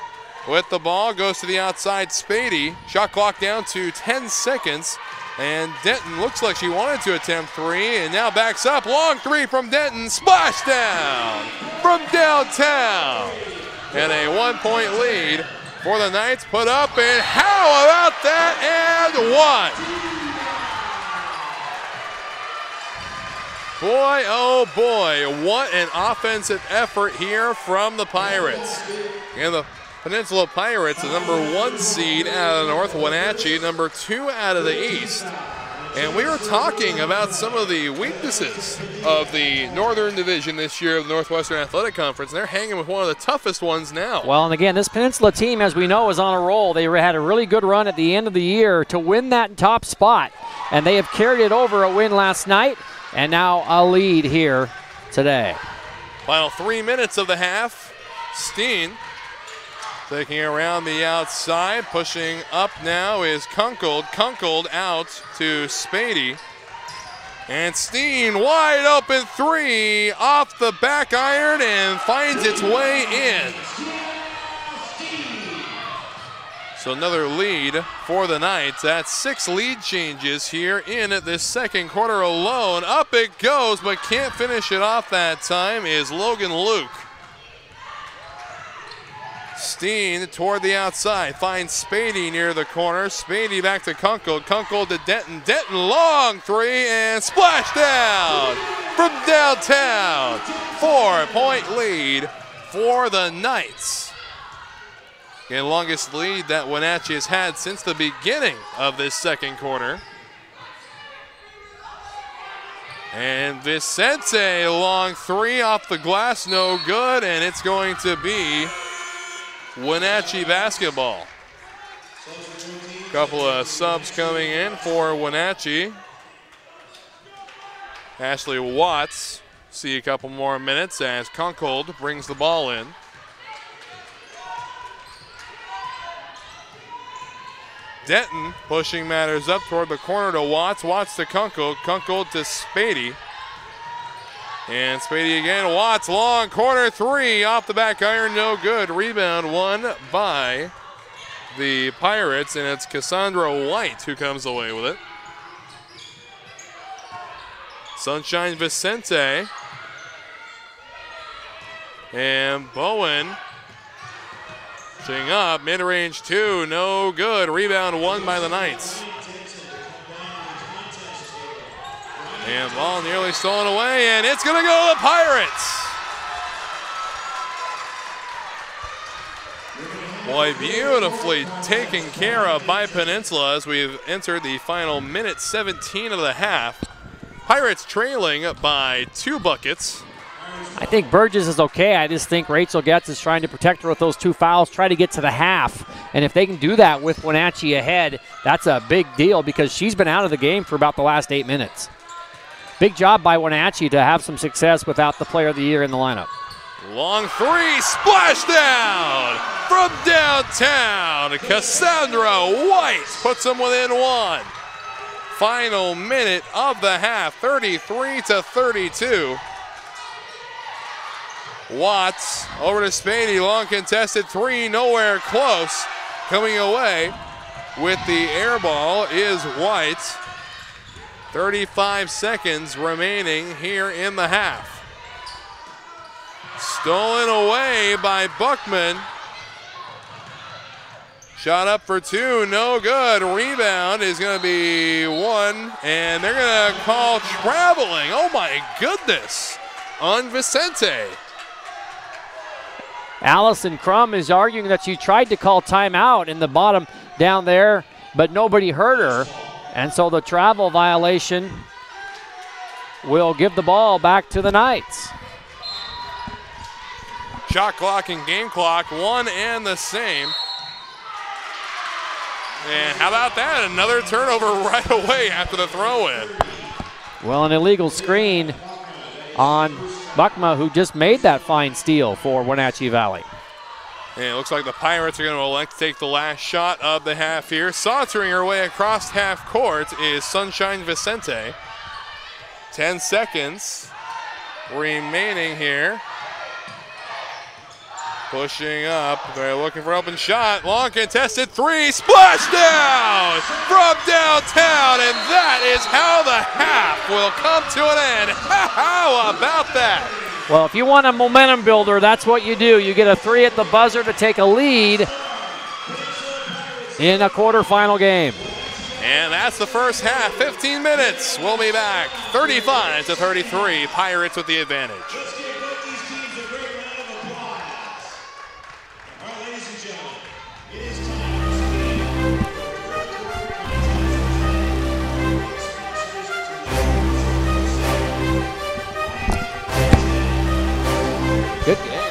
S6: with the ball goes to the outside. Spady, shot clock down to 10 seconds. And Denton looks like she wanted to attempt 3 and now backs up. Long 3 from Denton, splash down from downtown. And a 1-point lead for the Knights put up, and how about that, and 1. Boy, oh boy, what an offensive effort here from the Pirates. And the Peninsula Pirates, the #1 seed out of the North, Wenatchee, #2 out of the East. And we were talking about some of the weaknesses of the Northern Division this year of the Northwestern Athletic Conference, and they're hanging with one of the toughest ones now.
S7: Well, and again, this Peninsula team, as we know, is on a roll. They had a really good run at the end of the year to win that top spot, and they have carried it over, a win last night, and now a lead here today.
S6: Final 3 minutes of the half. Steen taking around the outside, pushing up now is Kunkel. Kunkel out to Spady. And Steen wide open 3 off the back iron and finds its way in. So another lead for the Knights. That's 6 lead changes here in this second quarter alone. Up it goes, but can't finish it off that time is Logan Luke. Steen toward the outside, finds Spady near the corner. Spady back to Kunkel. Kunkel to Denton. Denton long 3 and splash down from downtown. 4-point lead for the Knights. And longest lead that Wenatchee has had since the beginning of this second quarter. And Vicente, long three off the glass, no good, and it's going to be Wenatchee basketball. Couple of subs coming in for Wenatchee. Ashley Watts, see a couple more minutes as Kunkel brings the ball in. Denton pushing matters up toward the corner to Watts. Watts to Kunkel. Kunkel to Spady. And Spady again. Watts, long corner three off the back iron, no good. Rebound won by the Pirates, and it's Cassandra White who comes away with it. Sunshine Vicente. And Bowen. Pushing up, mid-range two, no good. Rebound won by the Knights. And ball nearly stolen away, and it's gonna go to the Pirates. Boy, beautifully taken care of by Peninsula as we've entered the final minute 17 of the half. Pirates trailing by 2 buckets.
S7: I think Burgess is okay. I just think Rachel Getz is trying to protect her with those 2 fouls, try to get to the half. And if they can do that with Wenatchee ahead, that's a big deal because she's been out of the game for about the last 8 minutes. Big job by Wenatchee to have some success without the player of the year in the lineup.
S6: Long three, splash down from downtown. Cassandra White puts them within 1. Final minute of the half, 33-32. Watts over to Spady, long contested three, nowhere close. Coming away with the air ball is White. 35 seconds remaining here in the half. Stolen away by Buckman. Shot up for 2, no good. Rebound is going to be 1, and they're going to call traveling. Oh my goodness, on Vicente.
S7: Allison Crum is arguing that she tried to call timeout in the bottom down there, but nobody heard her. And so the travel violation will give the ball back to the Knights.
S6: Shot clock and game clock, 1 and the same. And how about that? Another turnover right away after the throw-in.
S7: Well, an illegal screen on Buckma, who just made that fine steal for Wenatchee Valley.
S6: And it looks like the Pirates are going to elect to take the last shot of the half here. Sauntering her way across half court is Sunshine Vicente. 10 seconds remaining here. Pushing up, they're looking for an open shot. Long contested three, splash down from downtown, and that is how the half will come to an end. How about that?
S7: Well, if you want a momentum builder, that's what you do. You get a 3 at the buzzer to take a lead in a quarterfinal game.
S6: And that's the first half, 15 minutes. We'll be back, 35-33, Pirates with the advantage.
S7: Good game.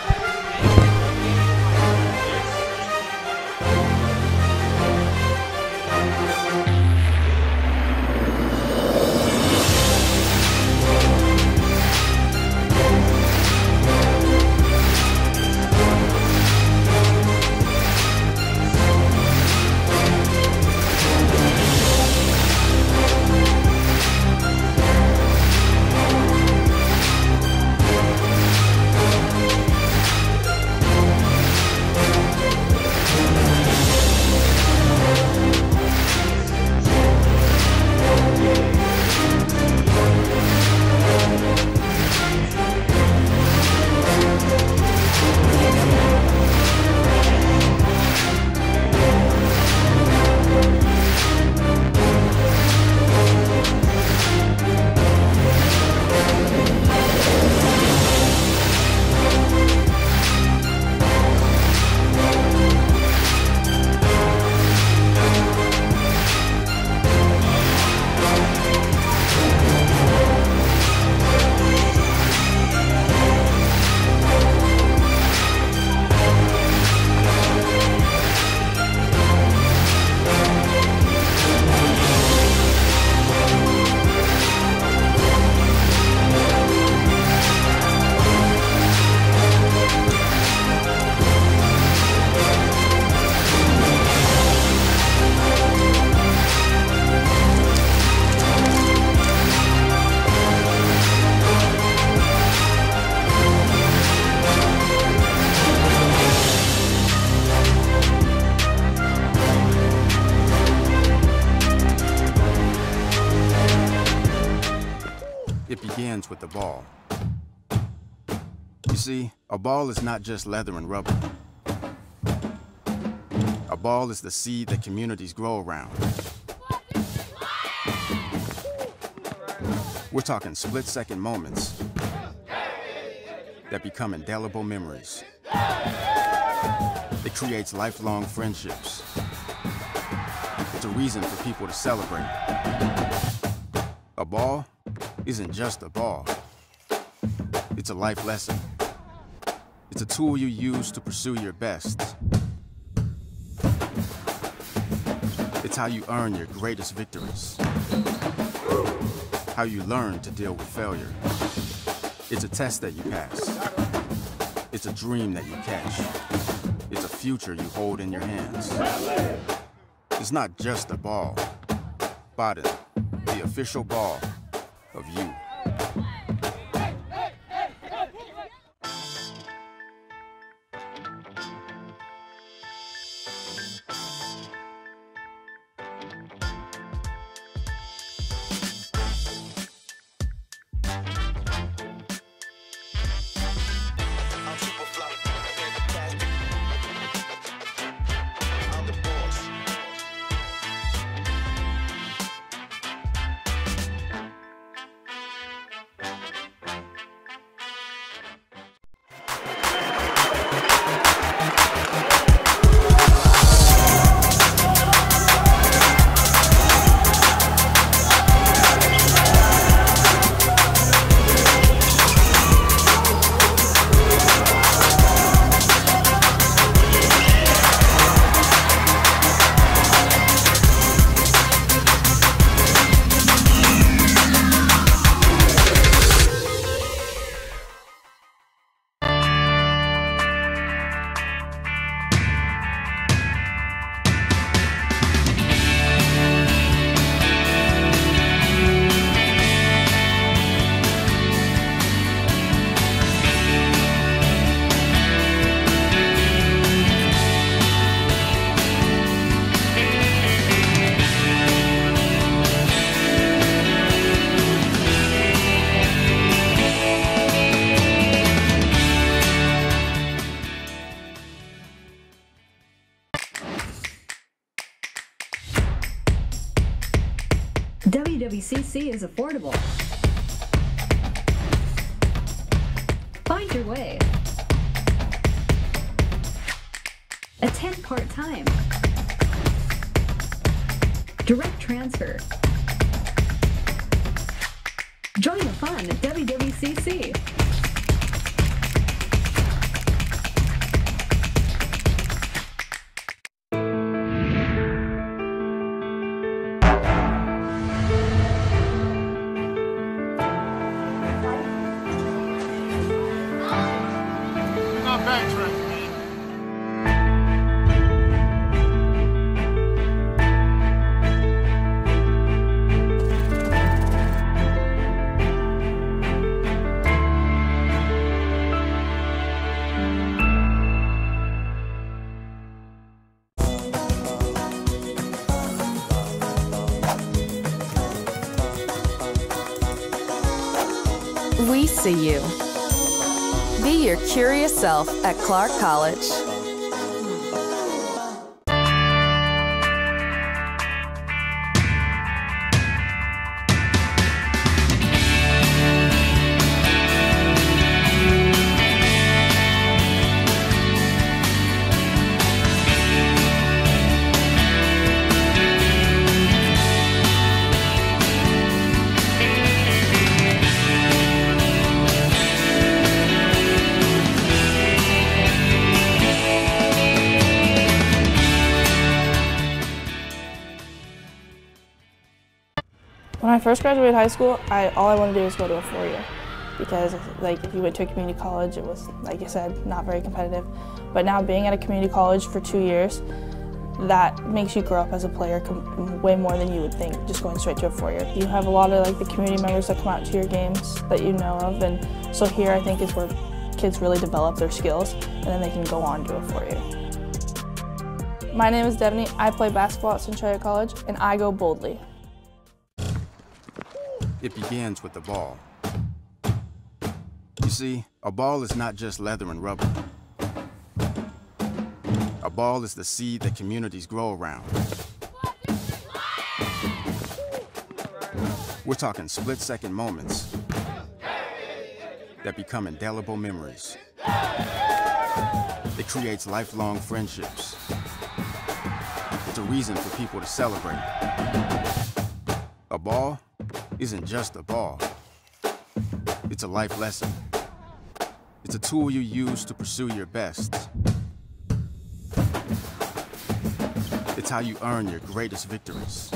S5: begins with the ball. You see, a ball is not just leather and rubber. A ball is the seed that communities grow around. We're talking split-second moments that become indelible memories. It creates lifelong friendships. It's a reason for people to celebrate. A ball isn't just a ball. It's a life lesson. It's a tool you use to pursue your best. It's how you earn your greatest victories. How you learn to deal with failure. It's a test that you pass. It's a dream that you catch. It's a future you hold in your hands. It's not just a ball. Biden, the official ball of you.
S12: WWCC is affordable. Find your way. Attend part-time. Direct transfer. Join the fun at WWCC.
S13: We see you. Be your curious self at Clark College.
S14: When I first graduated high school, all I wanted to do was go to a 4-year because if you went to a community college, it was, like you said, not very competitive. But now being at a community college for 2 years, that makes you grow up as a player way more than you would think just going straight to a 4-year. You have a lot of the community members that come out to your games that you know of, and so here I think is where kids really develop their skills and then they can go on to a 4-year. My name is Devaney. I play basketball at Centralia College and I go boldly.
S5: It begins with the ball. see, a ball is not just leather and rubber. A ball is the seed that communities grow around. We're talking split-second moments that become indelible memories. It creates lifelong friendships. It's a reason for people to celebrate. A ball isn't just a ball. It's a life lesson. It's a tool you use to pursue your best. It's how you earn your greatest victories.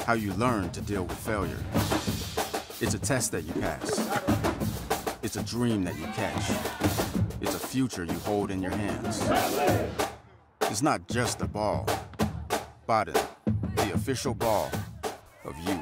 S5: How you learn to deal with failure. It's a test that you pass. It's a dream that you catch. It's a future you hold in your hands. It's not just a ball, but the official ball of you.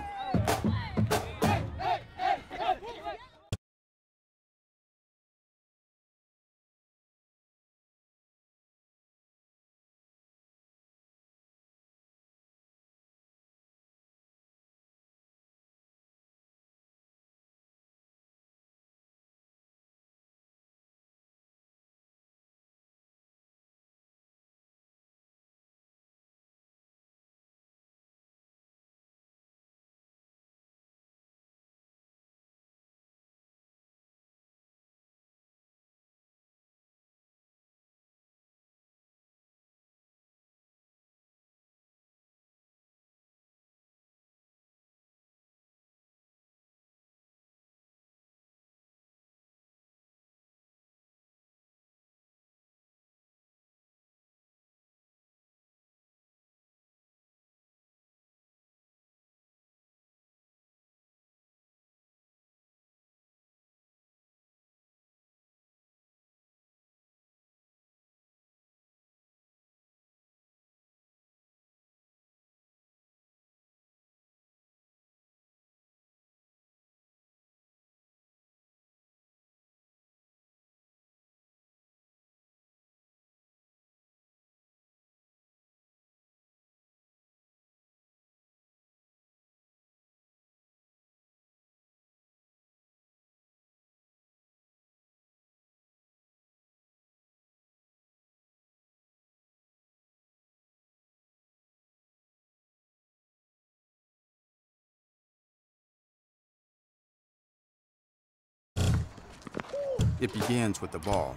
S5: It begins with the ball.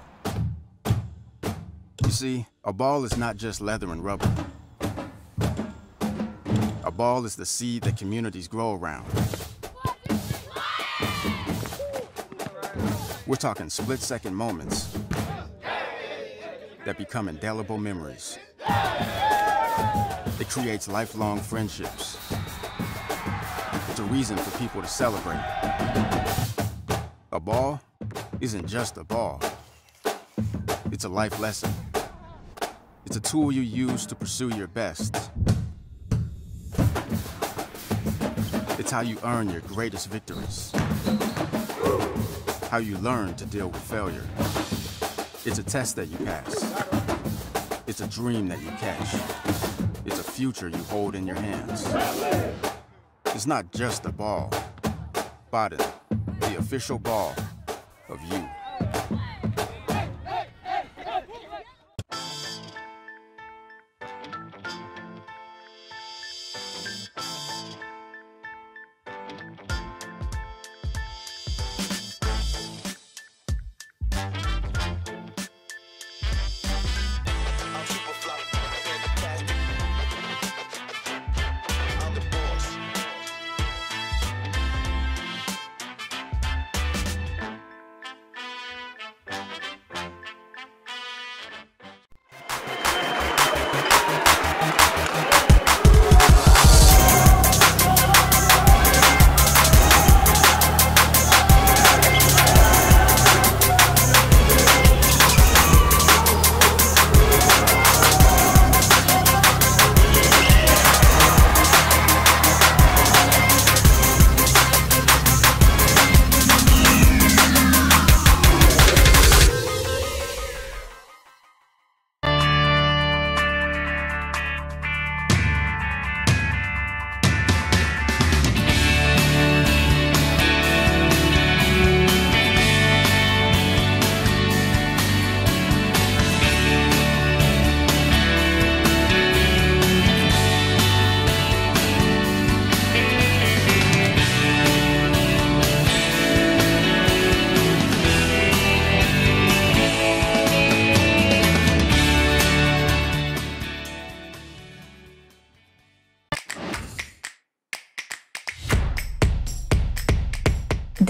S5: You see, a ball is not just leather and rubber. A ball is the seed that communities grow around. We're talking split-second moments that become indelible memories. It creates lifelong friendships. It's a reason for people to celebrate. A ball isn't just a ball. It's a life lesson. It's a tool you use to pursue your best. It's how you earn your greatest victories. How you learn to deal with failure. It's a test that you pass. It's a dream that you catch. It's a future you hold in your hands. It's not just a ball, but the official ball of you.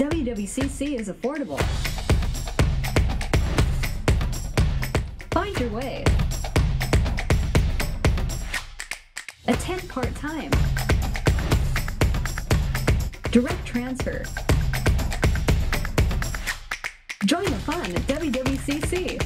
S12: WWCC is affordable. Find your way. Attend part-time. Direct transfer. Join the fun at WWCC.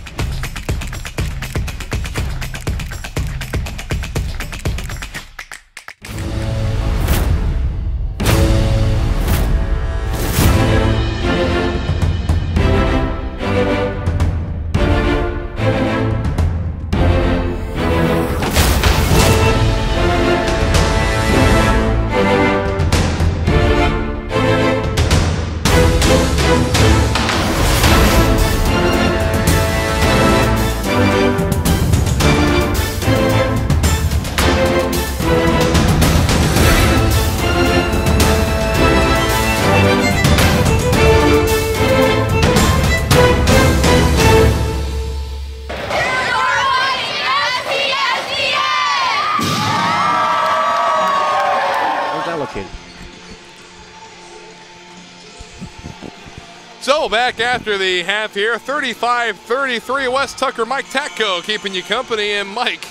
S6: So back after the half here, 35-33, Wes Tucker, Mike Tatko keeping you company. And Mike,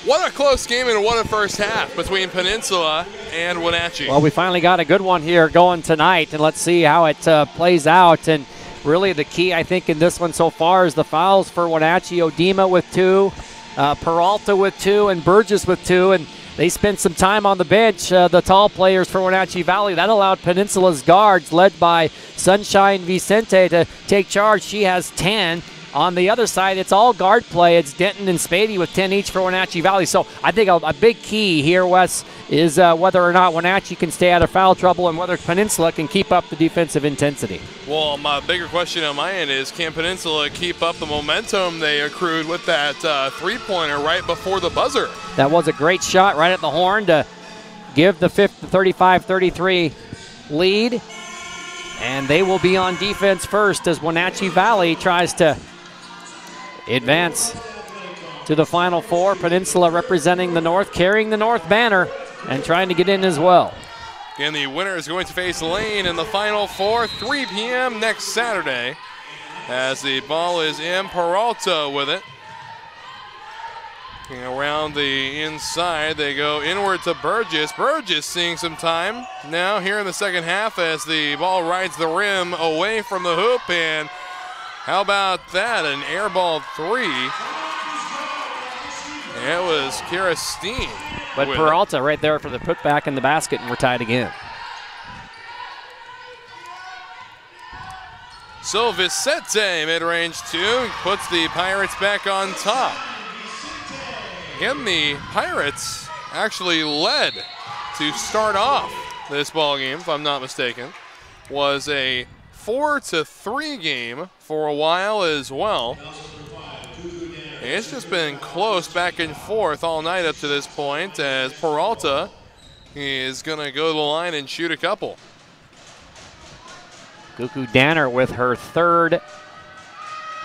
S6: what a close game and what a first half between Peninsula and Wenatchee.
S7: Well, we finally got a good one here going tonight, and let's see how it plays out. And really the key, I think, in this one so far is the fouls for Wenatchee. Odema with 2, Peralta with 2, and Burgess with 2. And they spent some time on the bench, the tall players for Wenatchee Valley. That allowed Peninsula's guards, led by Sunshine Vicente, to take charge. She has 10. On the other side, it's all guard play. It's Denton and Spady with 10 each for Wenatchee Valley. So I think a big key here, Wes, is whether or not Wenatchee can stay out of foul trouble and whether Peninsula can keep up the defensive intensity.
S6: Well, my bigger question on my end is, can Peninsula keep up the momentum they accrued with that three-pointer right before the buzzer?
S7: That was a great shot right at the horn to give the 35-33 lead. And they will be on defense first as Wenatchee Valley tries to advance to the Final Four. Peninsula representing the North, carrying the North banner and trying to get in as well.
S6: And the winner is going to face Lane in the Final Four, 3 p.m. next Saturday, as the ball is in. Peralta with it. And around the inside, they go inward to Burgess. Burgess seeing some time now here in the second half as the ball rides the rim away from the hoop. And how about that, an air ball 3. It was Kira Steen.
S7: But Peralta right there for the putback in the basket, and we're tied again.
S6: So Vicente, mid-range 2, puts the Pirates back on top. And the Pirates actually led to start off this ball game, if I'm not mistaken. Was a 4-3 game for a while as well. It's just been close back and forth all night up to this point, as Peralta is going to go to the line and shoot a couple.
S7: Cuckoo Danner with her 3rd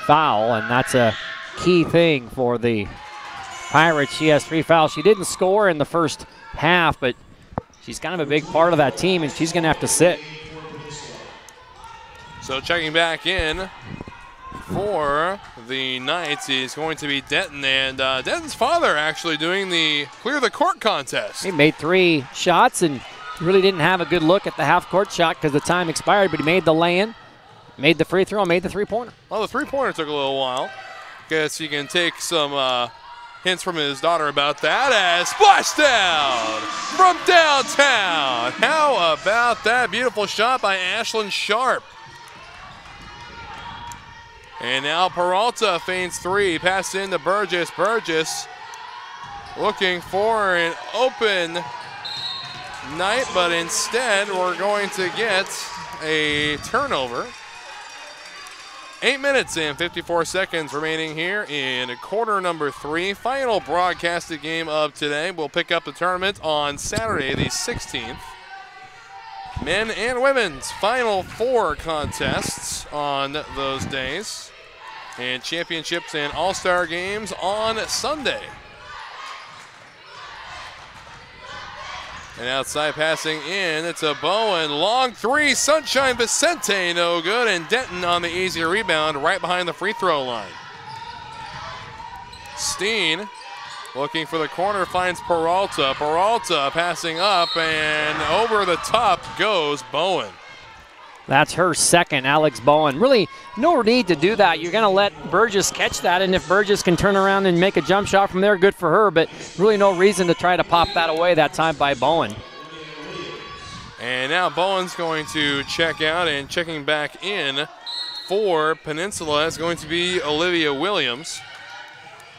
S7: foul, and that's a key thing for the Pirates. She has 3 fouls. She didn't score in the first half, but she's kind of a big part of that team, and she's going to have to sit.
S6: So checking back in for the Knights is going to be Denton, and Denton's father actually doing the clear the court contest.
S7: He made 3 shots and really didn't have a good look at the half-court shot because the time expired, but he made the lay-in, made the free throw, made the three-pointer.
S6: Well, the three-pointer took a little while. Guess you can take some hints from his daughter about that, as splashdown from downtown. How about that beautiful shot by Ashlyn Sharp? And now Peralta feigns 3, pass into Burgess. Burgess looking for an open night, but instead we're going to get a turnover. 8 minutes and 54 seconds remaining here in quarter number 3. Final broadcasted game of today. We'll pick up the tournament on Saturday the 16th. Men and women's Final Four contests on those days. And championships and all-star games on Sunday. And outside passing in, it's a Bowen. Long three, Sunshine Vicente, no good. And Denton on the easy rebound right behind the free throw line. Steen looking for the corner, finds Peralta. Peralta passing up, and over the top goes Bowen.
S7: That's her second, Alex Bowen. Really no need to do that. You're going to let Burgess catch that, and if Burgess can turn around and make a jump shot from there, good for her, but really no reason to try to pop that away that time by Bowen.
S6: And now Bowen's going to check out, and checking back in for Peninsula is going to be Olivia Williams.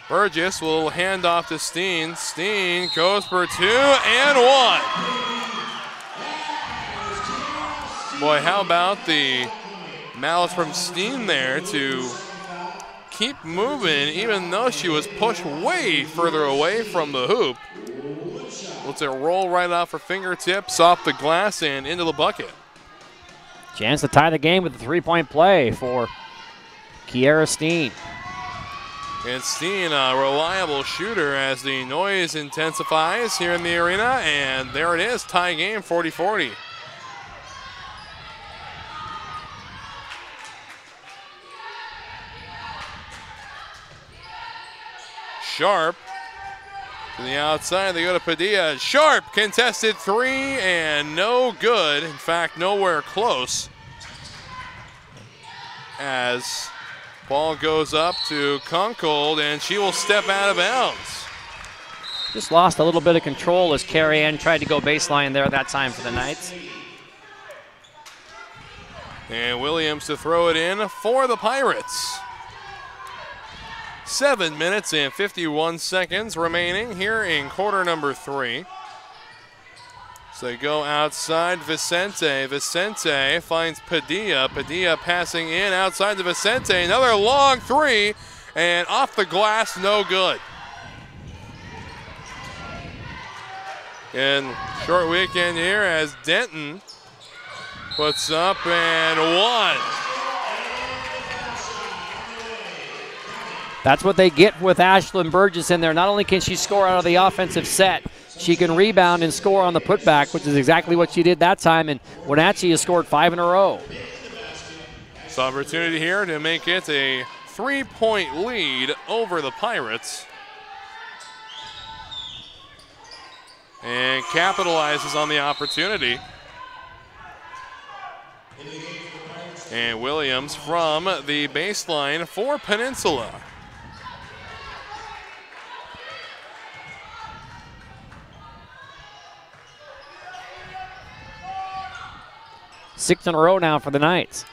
S6: Burgess will hand off to Steen. Steen goes for 2 and 1. Boy, how about the malice from Steen there to keep moving even though she was pushed way further away from the hoop. Lets it roll right off her fingertips, off the glass and into the bucket.
S7: Chance to tie the game with a three-point play for Kiera Steen.
S6: And Steen, a reliable shooter as the noise intensifies here in the arena. And there it is, tie game, 40-40. Sharp to the outside, they go to Padilla. Sharp, contested three and no good. In fact, nowhere close. As ball goes up to Kunkel, and she will step out of bounds.
S7: Just lost a little bit of control as Carrie Ann tried to go baseline there that time for the Knights.
S6: And Williams to throw it in for the Pirates. 7 minutes and 51 seconds remaining here in quarter number 3. So they go outside, Vicente. Vicente finds Padilla. Padilla passing in outside to Vicente. Another long three, and off the glass, no good. And short weekend here as Denton puts up and one.
S7: That's what they get with Ashlyn Burgess in there. Not only can she score out of the offensive set, she can rebound and score on the putback, which is exactly what she did that time, and Wenatchee has scored 5 in a row.
S6: So opportunity here to make it a 3-point lead over the Pirates. And capitalizes on the opportunity. And Williams from the baseline for Peninsula.
S7: Six in a row now for the Knights.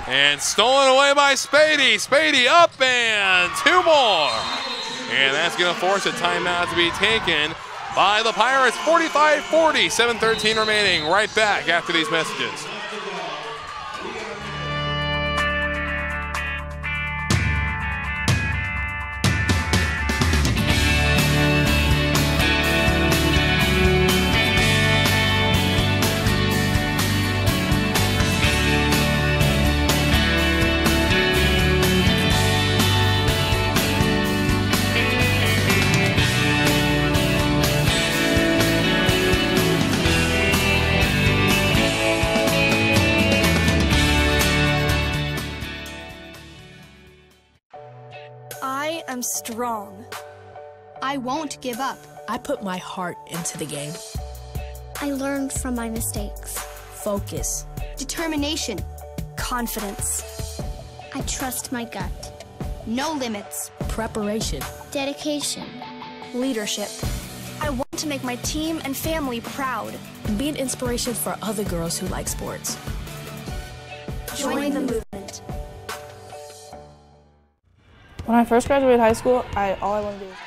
S6: And stolen away by Spady. Spady up and 2 more. And that's going to force a timeout to be taken by the Pirates. 45-40, 7:13 remaining. Right back after these messages.
S15: I'm strong.
S1: I won't give up.
S16: I put my heart into the game.
S17: I learned from my mistakes.
S16: Focus.
S1: Determination. Confidence.
S17: I trust my gut.
S1: No limits.
S16: Preparation.
S17: Dedication.
S15: Leadership. I want to make my team and family proud.
S16: And be an inspiration for other girls who like sports.
S15: Join the movement.
S14: When I first graduated high school, all I wanted to do was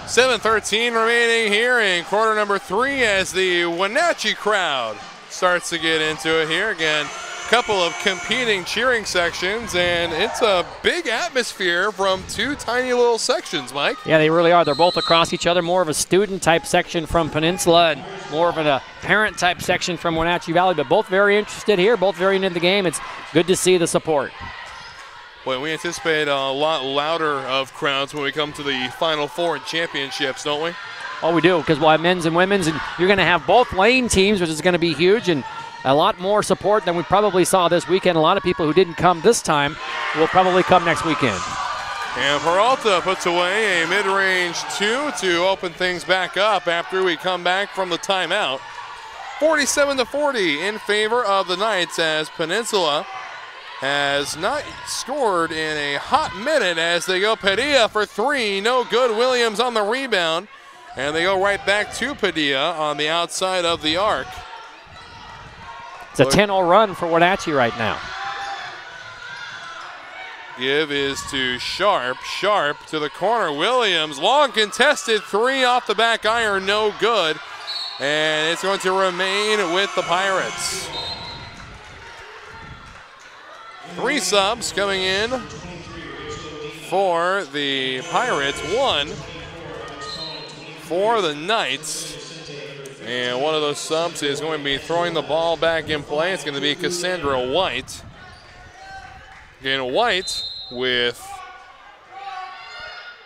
S6: 7:13 remaining here in quarter number 3 as the Wenatchee crowd starts to get into it here. Again, a couple of competing cheering sections, and it's a big atmosphere from 2 tiny little sections, Mike.
S7: Yeah, they really are. They're both across each other. More of a student-type section from Peninsula and more of a parent-type section from Wenatchee Valley, but both very interested here, both very into the game. It's good to see the support.
S6: Boy, we anticipate a lot louder of crowds when we come to the Final Four and championships, don't we?
S7: Oh, we do, because we'll have men's and women's, and you're going to have both lane teams, which is going to be huge, and a lot more support than we probably saw this weekend. A lot of people who didn't come this time will probably come next weekend.
S6: And Peralta puts away a mid-range 2 to open things back up after we come back from the timeout. 47-40 in favor of the Knights, as Peninsula has not scored in a hot minute as they go Padilla for 3. No good. Williams on the rebound. And they go right back to Padilla on the outside of the arc.
S7: It's a 10-0 run for Wenatchee right now.
S6: Give is to Sharp. Sharp to the corner. Williams, long contested 3 off the back iron, no good. And it's going to remain with the Pirates. 3 subs coming in for the Pirates. 1 for the Knights. And one of those subs is going to be throwing the ball back in play. It's going to be Cassandra White. Again, White with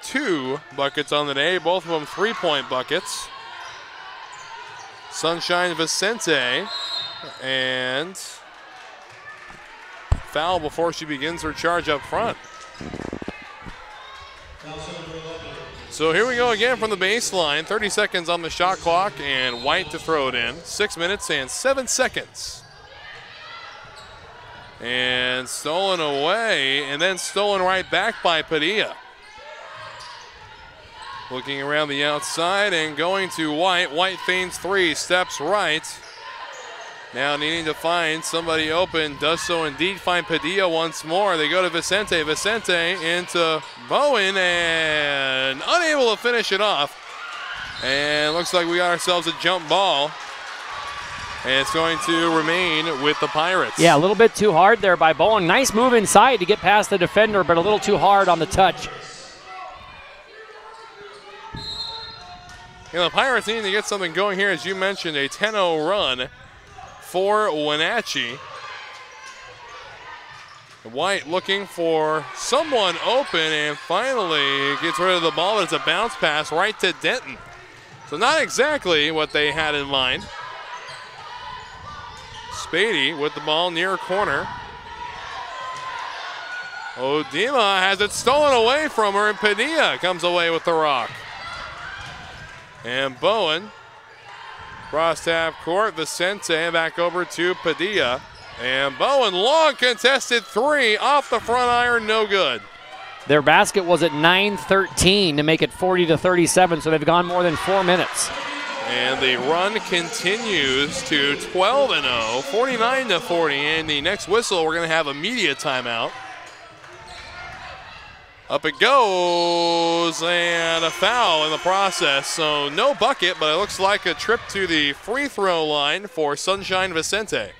S6: 2 buckets on the day, both of them 3-point buckets. Sunshine Vicente, and foul before she begins her charge up front. So here we go again from the baseline. 30 seconds on the shot clock, and White to throw it in. 6 minutes and 7 seconds. And stolen away, and then stolen right back by Padilla. Looking around the outside and going to White. White feigns 3, steps right. Now needing to find somebody open, does so indeed find Padilla once more. They go to Vicente. Vicente into Bowen and unable to finish it off. And looks like we got ourselves a jump ball. And it's going to remain with the Pirates.
S7: Yeah, a little bit too hard there by Bowen. Nice move inside to get past the defender, but a little too hard on the touch.
S6: You know, the Pirates need to get something going here, as you mentioned, a 10-0 run for Wenatchee. White looking for someone open and finally gets rid of the ball, but it's a bounce pass right to Denton. So not exactly what they had in mind. Spady with the ball near corner. Odima has it stolen away from her, and Padilla comes away with the rock. And Bowen, cross half court, Vicente back over to Padilla. And Bowen, long contested 3 off the front iron, no good.
S7: Their basket was at 9:13 to make it 40-37, so they've gone more than 4 minutes.
S6: And the run continues to 12-0, 49-40. And the next whistle, we're going to have a media timeout. Up it goes, and a foul in the process. So no bucket, but it looks like a trip to the free throw line for Sunshine Vicente.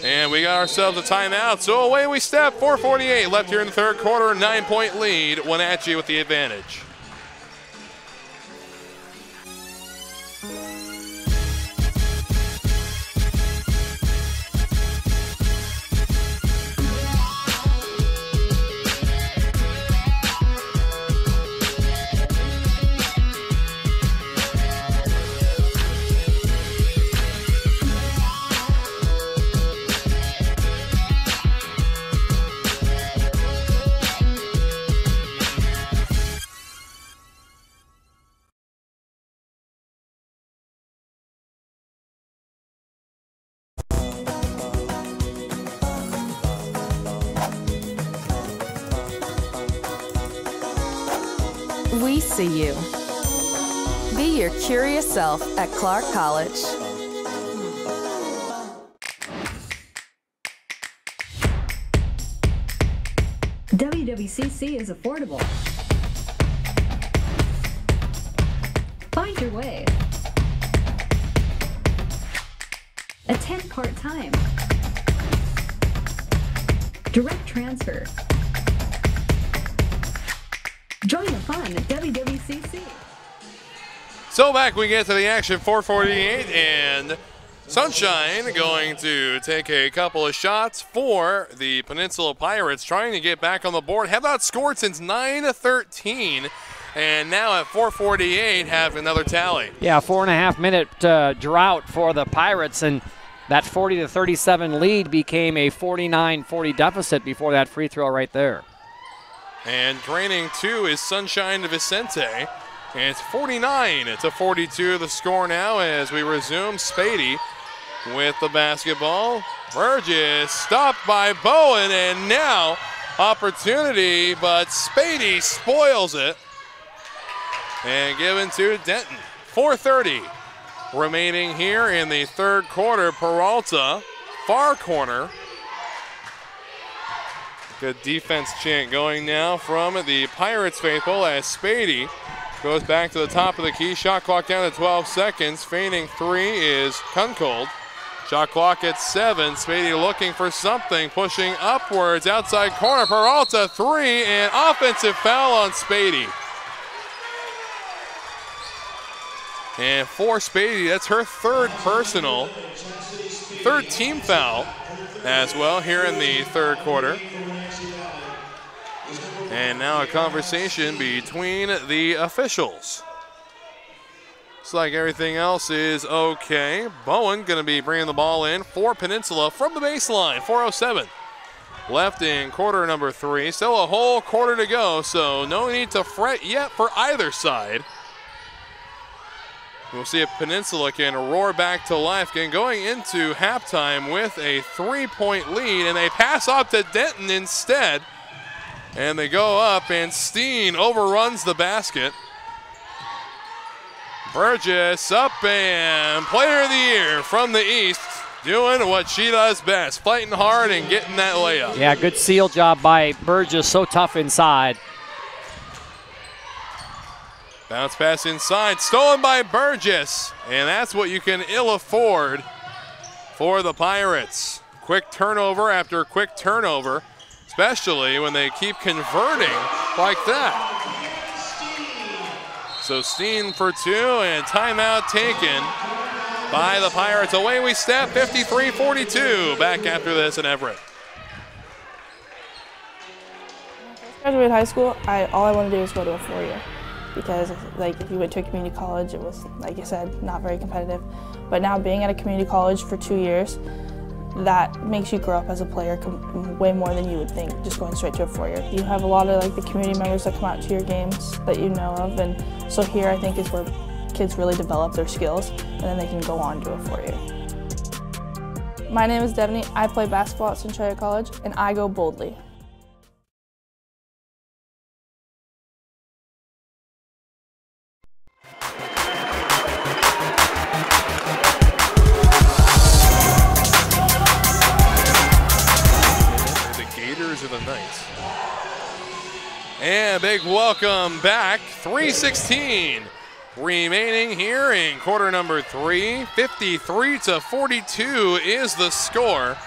S6: And we got ourselves a timeout, so away we step. 4:48 left here in the third quarter, 9-point lead. Wenatchee with the advantage.
S13: We see you. Be your curious self at Clark College.
S12: WWCC is affordable. Find your way. Attend part-time. Direct transfer. Join the fun at WWCC.
S6: So back we get to the action, 4:48, and Sunshine going to take a couple of shots for the Peninsula Pirates, trying to get back on the board. Have not scored since 9:13, and now at 4:48 have another tally.
S7: Yeah, 4.5-minute drought for the Pirates, and that 40-37 lead became a 49-40 deficit before that free throw right there.
S6: And draining two is Sunshine Vicente. And it's 49-42 the score now as we resume. Spady with the basketball. Burgess stopped by Bowen, and now opportunity, but Spady spoils it. And given to Denton. 4:30 remaining here in the third quarter. Peralta, far corner. Good defense chant going now from the Pirates faithful as Spady goes back to the top of the key. Shot clock down to 12 seconds. Feigning three is Kunkold. Shot clock at 7. Spady looking for something, pushing upwards. Outside corner, Peralta three, and offensive foul on Spady. And for Spady, that's her third team foul as well here in the third quarter. And now a conversation between the officials. Looks like everything else is okay. Bowen going to be bringing the ball in for Peninsula from the baseline. 4:07 left in quarter number 3. Still a whole quarter to go, so no need to fret yet for either side. We'll see if Peninsula can roar back to life. Going into halftime with a 3-point lead, and they pass off to Denton instead. And they go up, and Steen overruns the basket. Burgess up, and player of the year from the East, doing what she does best, fighting hard and getting that layup.
S7: Yeah, good seal job by Burgess, so tough inside.
S6: Bounce pass inside, stolen by Burgess, and that's what you can ill afford for the Pirates. Quick turnover after quick turnover, especially when they keep converting like that. So Steen for two, and timeout taken by the Pirates. Away we step, 53-42. Back after this in Everett.
S14: When I first graduated high school, all I wanted to do was go to a 4-year. Because if you went to a community college, it was, like I said, not very competitive. But now being at a community college for 2 years, that makes you grow up as a player way more than you would think, just going straight to a 4-year. You have a lot of the community members that come out to your games that you know of, and so here I think is where kids really develop their skills, and then they can go on to a 4-year. My name is Devaney. I play basketball at Centralia College, and I go boldly.
S6: Of the night. And big welcome back. 3:16 remaining here in quarter number 3. 53-42 is the score.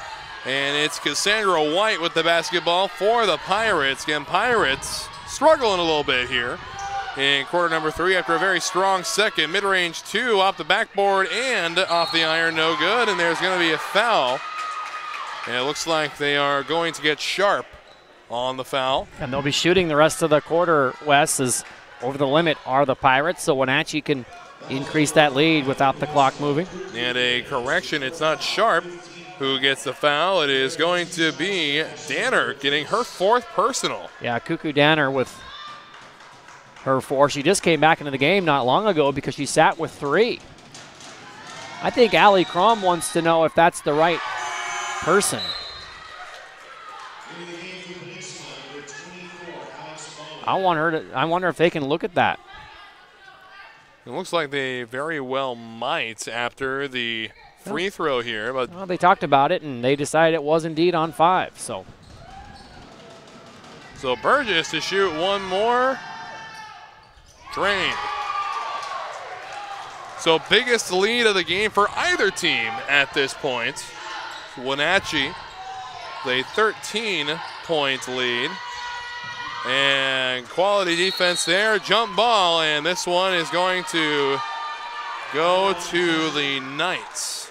S6: And it's Cassandra White with the basketball for the Pirates. Again, Pirates struggling a little bit here in quarter number 3 after a very strong second. Mid-range 2 off the backboard and off the iron, no good. And there's going to be a foul. And it looks like they are going to get Sharp on the foul.
S7: And they'll be shooting the rest of the quarter, Wes, as over the limit are the Pirates, so Wenatchee can increase that lead without the clock moving.
S6: And a correction, it's not Sharp who gets the foul. It is going to be Danner getting her 4th personal.
S7: Yeah, Cuckoo Danner with her 4. She just came back into the game not long ago because she sat with 3. I think Allie Crum wants to know if that's the right person. I wonder if they can look at that.
S6: It looks like they very well might after the free throw here, but
S7: well, they talked about it and they decided it was indeed on 5. So
S6: Burgess to shoot one more. Drained. So biggest lead of the game for either team at this point. Wenatchee, the 13-point lead. And quality defense there, jump ball, and this one is going to go to the Knights.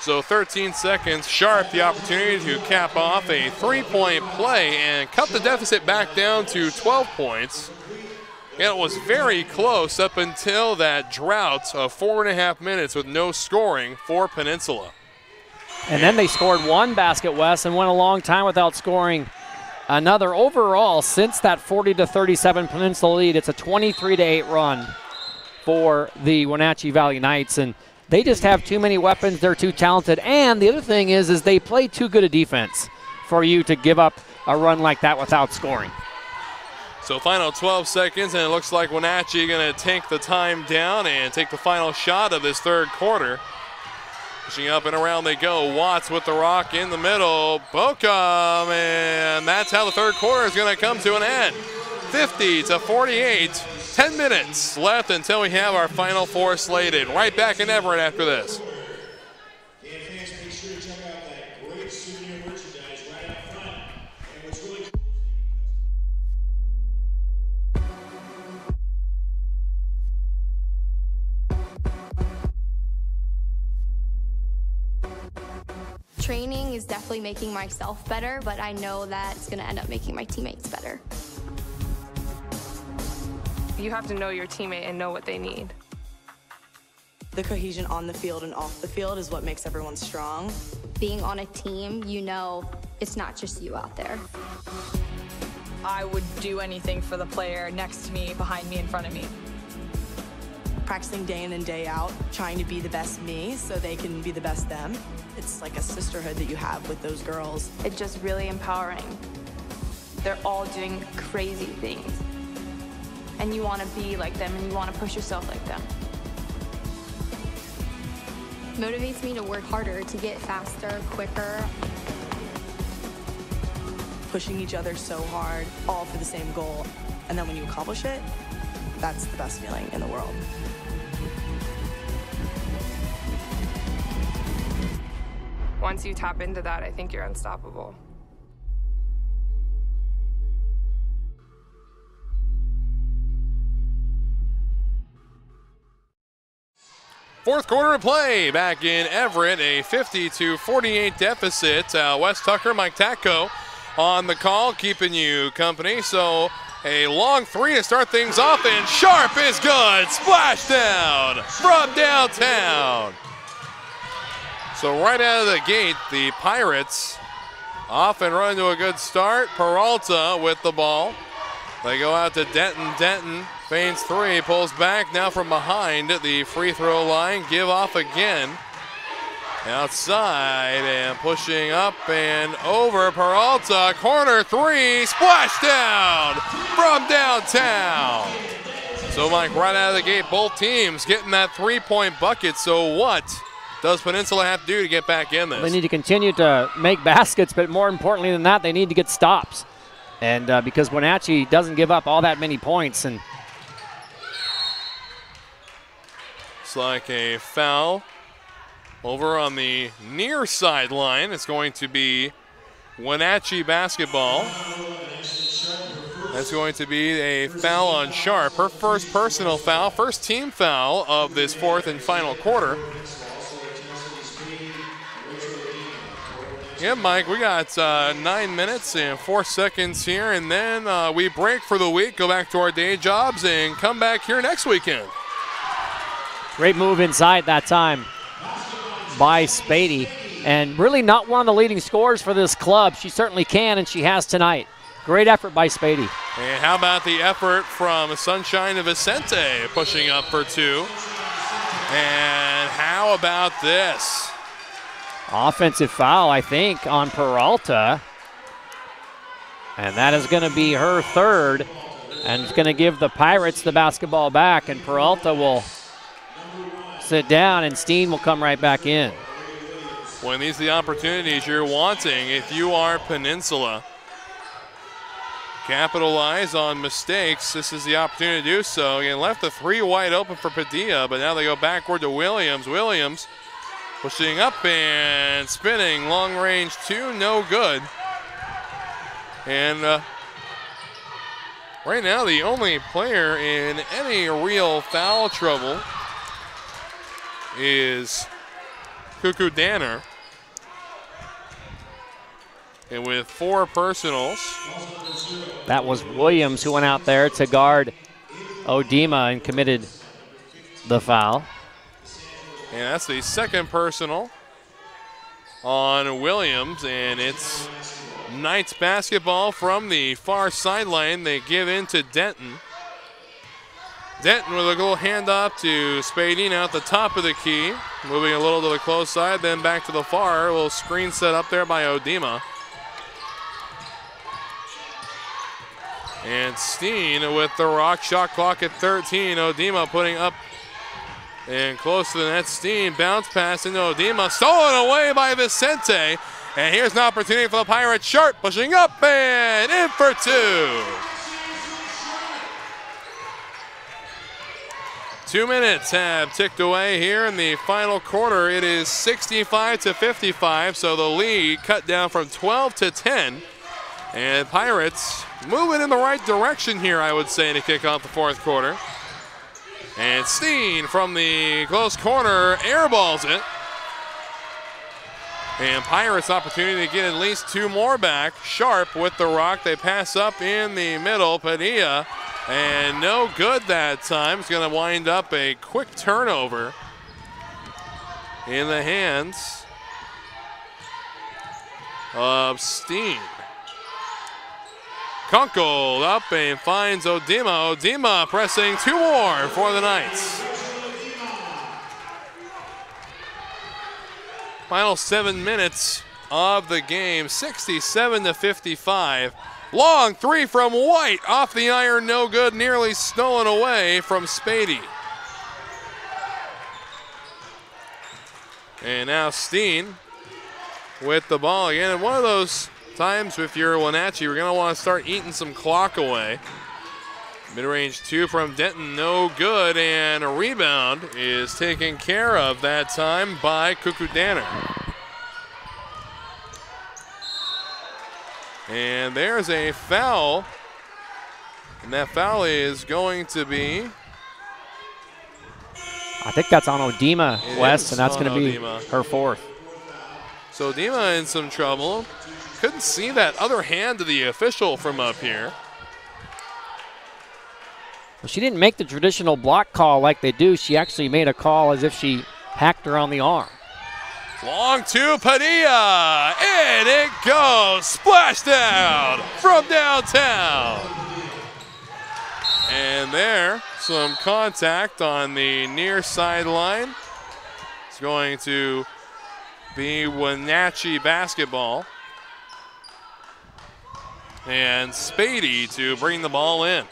S6: So 13 seconds, Sharp the opportunity to cap off a 3-point play and cut the deficit back down to 12 points. And it was very close up until that drought of 4.5 minutes with no scoring for Peninsula.
S7: And then they scored one basket, Wes, and went a long time without scoring another. Overall, since that 40-37 Peninsula lead, it's a 23-8 run for the Wenatchee Valley Knights. And they just have too many weapons. They're too talented. And the other thing is they play too good a defense for you to give up a run like that without scoring.
S6: So final 12 seconds, and it looks like Wenatchee going to take the time down and take the final shot of this third quarter. Pushing up and around they go. Watts with the rock in the middle. Bokum, and that's how the third quarter is going to come to an end. 50-48. 10 minutes left until we have our final four slated. Right back in Everett after this.
S1: Training is definitely making myself better, but I know that it's going to end up making my teammates better.
S2: You have to know your teammate and know what they need.
S3: The cohesion on the field and off the field is what makes everyone strong.
S1: Being on a team, you know it's not just you out there.
S4: I would do anything for the player next to me, behind me, in front of me.
S3: Practicing day in and day out, trying to be the best me so they can be the best them. It's like a sisterhood that you have with those girls.
S2: It's just really empowering. They're all doing crazy things. And you want to be like them, and you want to push yourself like them.
S1: Motivates me to work harder, to get faster, quicker.
S3: Pushing each other so hard, all for the same goal. And then when you accomplish it, that's the best feeling in the world.
S2: Once you tap into that, I think you're unstoppable.
S6: Fourth quarter of play back in Everett, a 50-48 deficit. Wes Tucker, Mike Tatko on the call, keeping you company. So a long three to start things off, and Sharp is good. Splash down from downtown. So right out of the gate, the Pirates off and run to a good start. Peralta with the ball. They go out to Denton. Denton feigns three, pulls back now from behind the free throw line. Give off again. Outside and pushing up and over. Peralta, corner three, splash down from downtown. So Mike, right out of the gate, both teams getting that 3-point bucket. So what does Peninsula have to do to get back in this?
S7: They need to continue to make baskets, but more importantly than that, they need to get stops. And because Wenatchee doesn't give up all that many points. And
S6: it's like a foul over on the near sideline. It's going to be Wenatchee basketball. That's going to be a foul on Sharp. Her first personal foul, first team foul of this fourth and final quarter. Yeah, Mike, we got 9 minutes and 4 seconds here, and then we break for the week, go back to our day jobs, and come back here next weekend.
S7: Great move inside that time by Spady, and really not one of the leading scorers for this club. She certainly can, and she has tonight. Great effort by Spady.
S6: And how about the effort from Sunshine Vicente pushing up for two? And how about this?
S7: Offensive foul, I think, on Peralta. And that is going to be her third. And it's going to give the Pirates the basketball back. And Peralta will sit down, and Steen will come right back in.
S6: When these are the opportunities you're wanting, if you are Peninsula, capitalize on mistakes. This is the opportunity to do so. Again, left the three wide open for Padilla, but now they go backward to Williams. Williams pushing up and spinning, long range two, no good. And right now the only player in any real foul trouble is Cuckoo Danner. And with 4 personals.
S7: That was Williams who went out there to guard Odema and committed the foul.
S6: And that's the second personal on Williams, and it's Knights basketball from the far sideline. They give in to Denton. Denton with a little handoff to Spadine out the top of the key. Moving a little to the close side, then back to the far. A little screen set up there by Odema. And Steen with the rock. Shot clock at 13. Odema putting up and close to the net. Steen bounce pass into Odema. Stolen away by Vicente. And here's an opportunity for the Pirates. Sharp pushing up and in for 2. 2 minutes have ticked away here in the final quarter. It is 65-55, so the lead cut down from 12 to 10. And Pirates moving in the right direction here, I would say, to kick off the fourth quarter. And Steen from the close corner airballs it. And Pirates opportunity to get at least 2 more back. Sharp with the rock. They pass up in the middle. Padilla. And no good that time. It's going to wind up a quick turnover in the hands of Steen. Kunkel up and finds Odema. Odema pressing 2 more for the Knights. Final 7 minutes of the game, 67-55. Long 3 from White, off the iron, no good, nearly stolen away from Spady. And now Steen with the ball again. And one of those times if you're Wenatchee, we're going to want to start eating some clock away. Mid-range 2 from Denton, no good, and a rebound is taken care of that time by Cuckoo Danner. And there's a foul, and that foul is going to be...
S7: I think that's on Odema, Wes, and that's going to be her 4th.
S6: So Odema in some trouble. Couldn't see that other hand of the official from up here.
S7: Well, she didn't make the traditional block call like they do. She actually made a call as if she hacked her on the arm.
S6: Long 2, Padilla, and it goes, splashdown from downtown. And there, some contact on the near sideline. It's going to be Wenatchee basketball. And Spady to bring the ball in.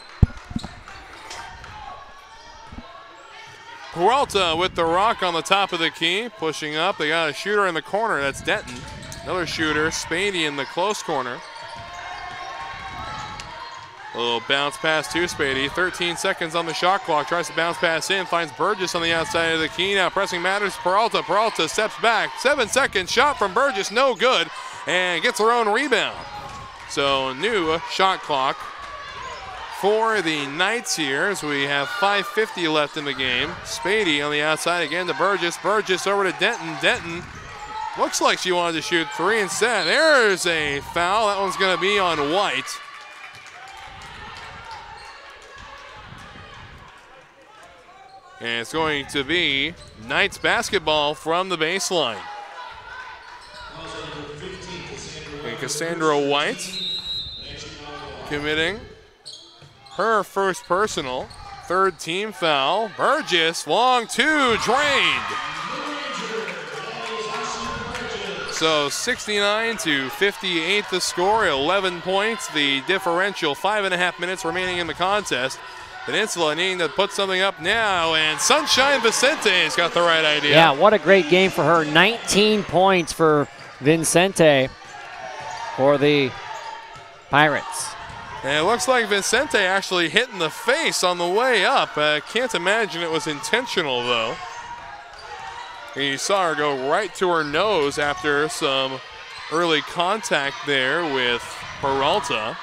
S6: Peralta with the rock on the top of the key, pushing up. They got a shooter in the corner, that's Denton. Another shooter, Spady in the close corner. A little bounce pass to Spady. 13 seconds on the shot clock. Tries to bounce pass in, finds Burgess on the outside of the key. Now pressing matters, Peralta. Peralta steps back. 7 seconds, shot from Burgess, no good. And gets her own rebound. So new shot clock for the Knights here as we have 5:50 left in the game. Spady on the outside again to Burgess. Burgess over to Denton. Denton looks like she wanted to shoot 3 instead. There's a foul. That one's going to be on White. And it's going to be Knights basketball from the baseline. And Cassandra White committing her first personal, 3rd team foul. Burgess, long 2, drained. So 69-58 the score, 11 points. The differential, 5.5 minutes remaining in the contest. Peninsula needing to put something up now, and Sunshine Vicente's got the right idea.
S7: Yeah, what a great game for her. 19 points for Vincente for the Pirates.
S6: And it looks like Vicente actually hit in the face on the way up. Can't imagine it was intentional, though. And you saw her go right to her nose after some early contact there with Peralta.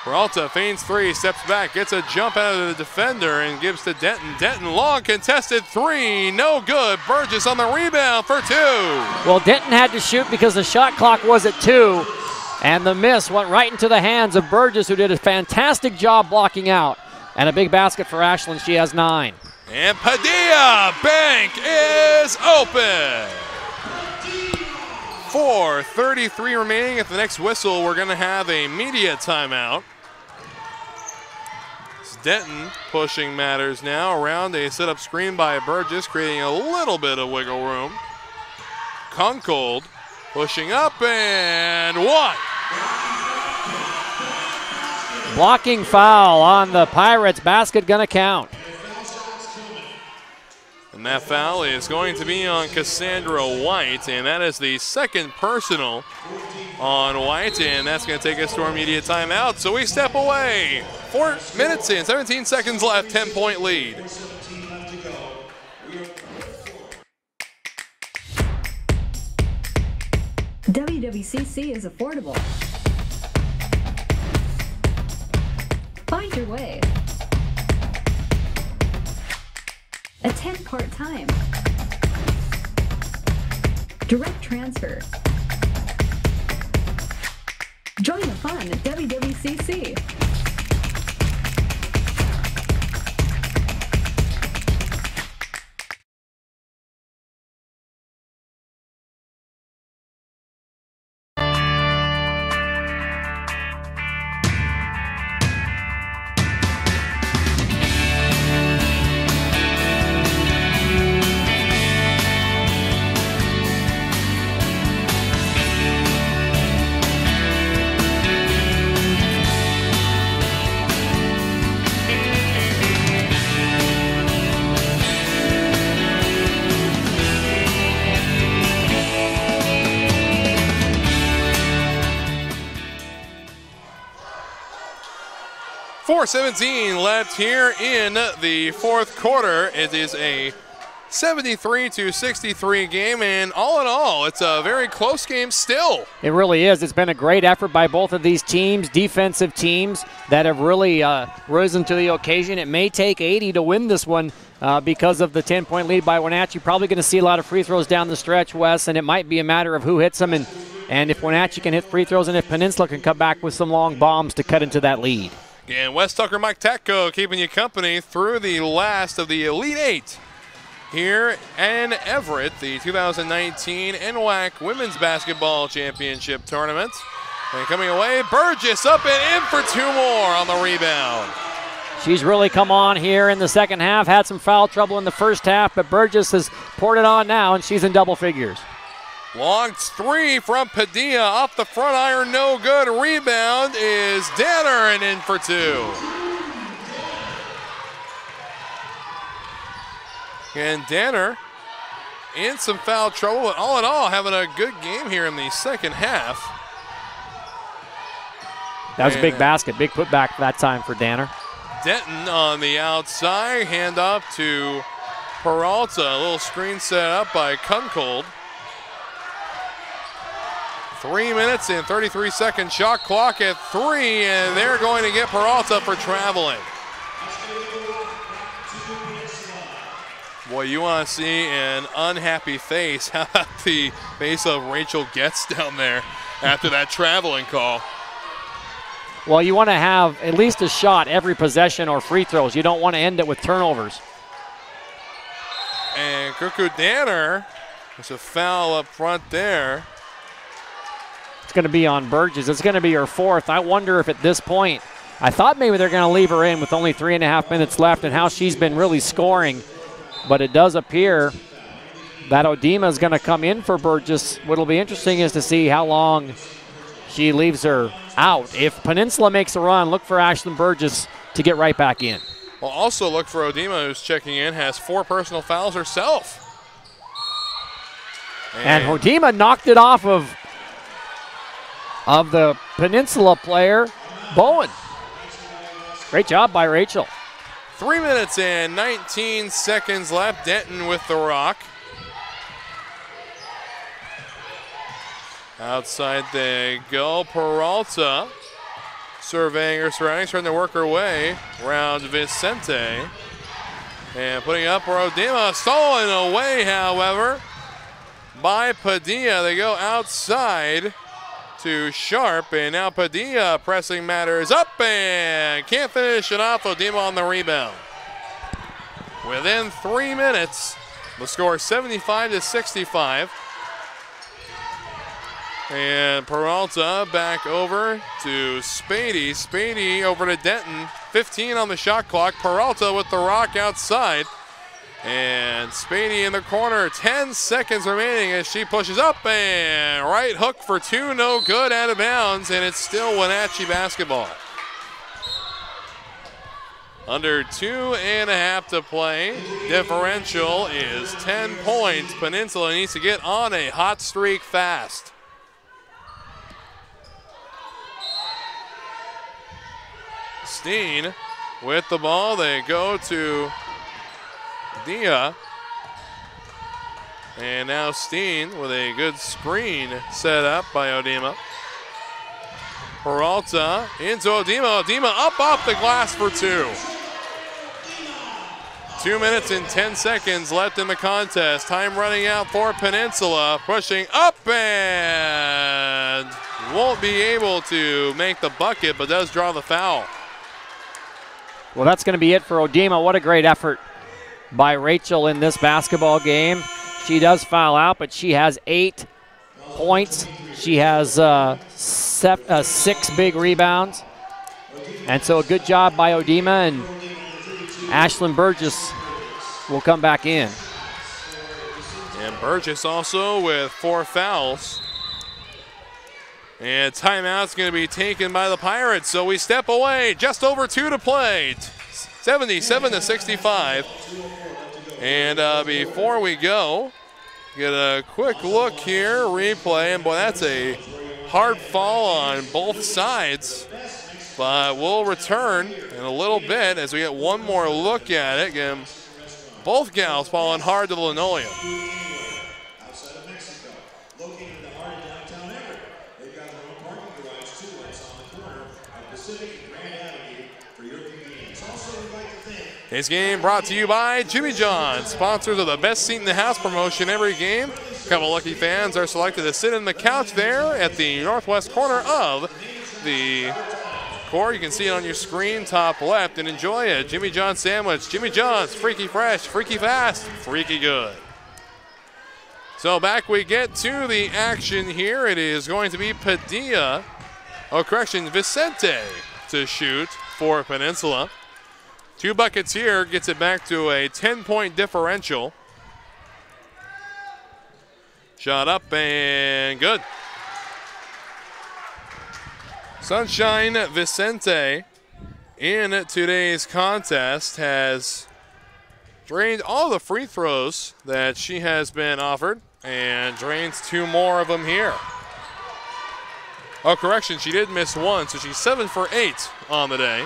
S6: Peralta feigns three, steps back, gets a jump out of the defender and gives to Denton. Denton, long contested three, no good. Burgess on the rebound for 2.
S7: Well, Denton had to shoot because the shot clock was at 2, and the miss went right into the hands of Burgess, who did a fantastic job blocking out. And a big basket for Ashland. She has 9.
S6: And Padilla, bank is open. 4:33 remaining. At the next whistle, we're going to have a media timeout. It's Denton pushing matters now around a set-up screen by Burgess, creating a little bit of wiggle room. Kunkold pushing up and 1.
S7: Blocking foul on the Pirates. Basket going to count.
S6: And that foul is going to be on Cassandra White, and that is the second personal on White, and that's going to take us to our media timeout. So we step away. 4 minutes in, 17 seconds left, 10-point lead.
S12: WWCC is affordable. Find your way. Attend part-time. Direct transfer. Join the fun at WWCC.
S6: .417 left here in the fourth quarter. It is a 73-63 game, and all in all, it's a very close game still.
S7: It really is. It's been a great effort by both of these teams, defensive teams that have really risen to the occasion. It may take 80 to win this one because of the 10-point lead by Wenatchee. Probably going to see a lot of free throws down the stretch, Wes, and it might be a matter of who hits them, and if Wenatchee can hit free throws and if Peninsula can come back with some long bombs to cut into that lead.
S6: And Wes Tucker, Mike Tatko keeping you company through the last of the Elite Eight here in Everett, the 2019 NWAC Women's Basketball Championship Tournament. And coming away, Burgess up and in for 2 more on the rebound.
S7: She's really come on here in the second half, had some foul trouble in the first half, but Burgess has poured it on now, and she's in double figures.
S6: Long 3 from Padilla off the front iron, no good. Rebound is Danner and in for 2. And Danner in some foul trouble, but all in all having a good game here in the second half.
S7: That was a big basket, big putback that time for Danner.
S6: Denton on the outside, hand off to Peralta. A little screen set up by Kunkold. 3 minutes and 33 second shot clock at 3, and they're going to get Peralta for traveling. Boy, you want to see an unhappy face. How about the face of Rachel Getz down there after that traveling call?
S7: Well, you want to have at least a shot every possession or free throws. You don't want to end it with turnovers.
S6: And Kuku Danner, there's a foul up front there.
S7: It's going to be on Burgess. It's going to be her 4th. I wonder if at this point, I thought maybe they're going to leave her in with only 3.5 minutes left and how she's been really scoring. But it does appear that Odema is going to come in for Burgess. What'll be interesting is to see how long she leaves her out. If Peninsula makes a run, look for Ashlyn Burgess to get right back in.
S6: Well, also look for Odema, who's checking in, has 4 personal fouls herself.
S7: And Odema knocked it off of the Peninsula player, Bowen. Great job by Rachel.
S6: 3 minutes and 19 seconds left. Denton with the rock. Outside they go. Peralta surveying her surroundings, trying to work her way around Vicente. And putting up for Odima, stolen away, however, by Padilla. They go outside to Sharp, and now Padilla pressing matters up and can't finish it off. Odima on the rebound. Within 3 minutes, the score 75-65. And Peralta back over to Spady. Spady over to Denton. 15 on the shot clock. Peralta with the rock outside. And Spady in the corner. 10 seconds remaining as she pushes up. And right hook for two. No good, out of bounds. And it's still Wenatchee basketball. Under 2.5 to play. Differential is 10 points. Peninsula needs to get on a hot streak fast. Steen with the ball. They go to Dia. And now Steen with a good screen set up by Odima. Peralta into Odima. Odima up off the glass for two. 2 minutes and 10 seconds left in the contest. Time running out for Peninsula. Pushing up and won't be able to make the bucket, but does draw the foul.
S7: Well, that's going to be it for Odima. What a great effort by Rachel in this basketball game. She does foul out, but she has 8 points. She has 6 big rebounds. And so a good job by Odima, and Ashlyn Burgess will come back in.
S6: And Burgess also with 4 fouls. And timeout's going to be taken by the Pirates, so we step away. Just over 2 to play. 77-65. And before we go, get a quick look here, replay, and boy, that's a hard fall on both sides. But we'll return in a little bit as we get one more look at it. Again, both gals falling hard to the linoleum. This game brought to you by Jimmy John's, sponsors of the Best Seat in the House promotion every game. A couple lucky fans are selected to sit in the couch there at the northwest corner of the court. You can see it on your screen, top left, and enjoy a Jimmy John's sandwich. Jimmy John's, freaky fresh, freaky fast, freaky good. So back we get to the action here. It is going to be Padilla, Vicente to shoot for Peninsula. 2 buckets here, gets it back to a 10-point differential. Shot up and good. Sunshine Vicente in today's contest has drained all the free throws that she has been offered and drains 2 more of them here. Oh, correction, she did miss 1, so she's 7 for 8 on the day.